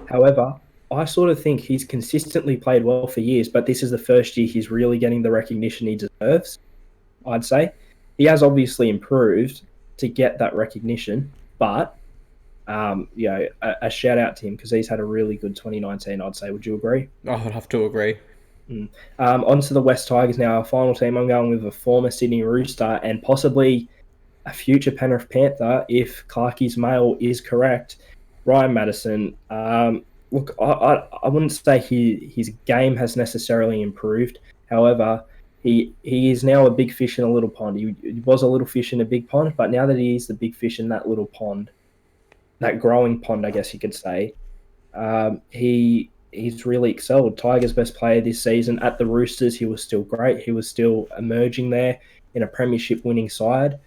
However, I sort of think he's consistently played well for years, but this is the first year he's really getting the recognition he deserves, I'd say. He has obviously improved to get that recognition, but a shout out to him because he's had a really good 2019, I'd say. Would you agree? I would have to agree. On to the West Tigers now. Our final team, I'm going with a former Sydney Rooster and possibly a future Penrith Panther if Clarkie's mail is correct. Ryan Madison. Look, I wouldn't say his game has necessarily improved. However, he is now a big fish in a little pond. He was a little fish in a big pond, but now that he is the big fish in that little pond, that growing pond, I guess you could say, he's really excelled. Tigers' best player this season. At the Roosters, he was still great. He was still emerging there in a premiership winning side.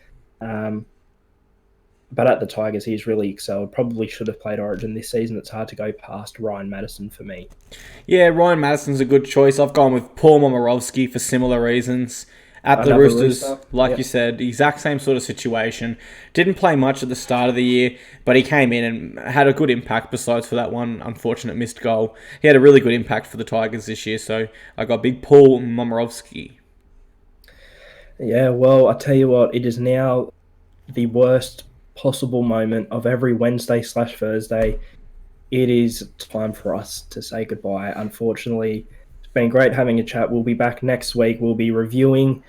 But at the Tigers, he's really excelled. Probably should have played Origin this season. It's hard to go past Ryan Madison for me. Yeah, Ryan Madison's a good choice. I've gone with Paul Momirovski for similar reasons. At the Roosters, like you said, exact same sort of situation. Didn't play much at the start of the year, but he came in and had a good impact besides for that one unfortunate missed goal. He had a really good impact for the Tigers this year, so I got big Paul Momirovski. Yeah, well, I tell you what, it is now the worst possible moment of every Wednesday/Thursday. it is time for us to say goodbye. Unfortunately, it's been great having a chat. We'll be back next week. We'll be reviewing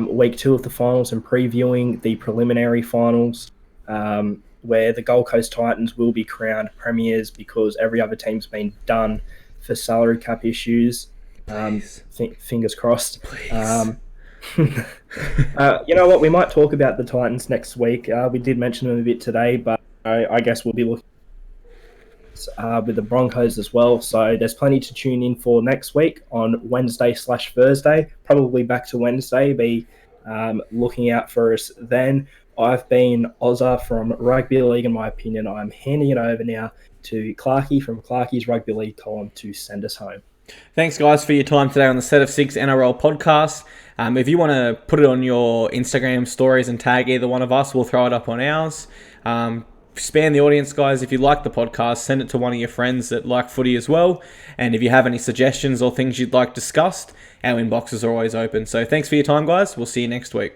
week 2 of the finals and previewing the preliminary finals, where the Gold Coast Titans will be crowned premiers because every other team's been done for salary cap issues. Please. Fingers crossed. Please. You know what? We might talk about the Titans next week. We did mention them a bit today, but I guess we'll be looking with the Broncos as well. So there's plenty to tune in for next week on Wednesday/Thursday. Probably back to Wednesday. Be looking out for us then. I've been Ozza from Rugby League. In my opinion, I'm handing it over now to Clarkey from Clarkey's Rugby League column to send us home. Thanks, guys, for your time today on the Set of Six NRL podcast. If you want to put it on your Instagram stories and tag either one of us, we'll throw it up on ours. Expand the audience, guys. If you like the podcast, send it to one of your friends that like footy as well. And if you have any suggestions or things you'd like discussed, our inboxes are always open. So thanks for your time, guys. We'll see you next week.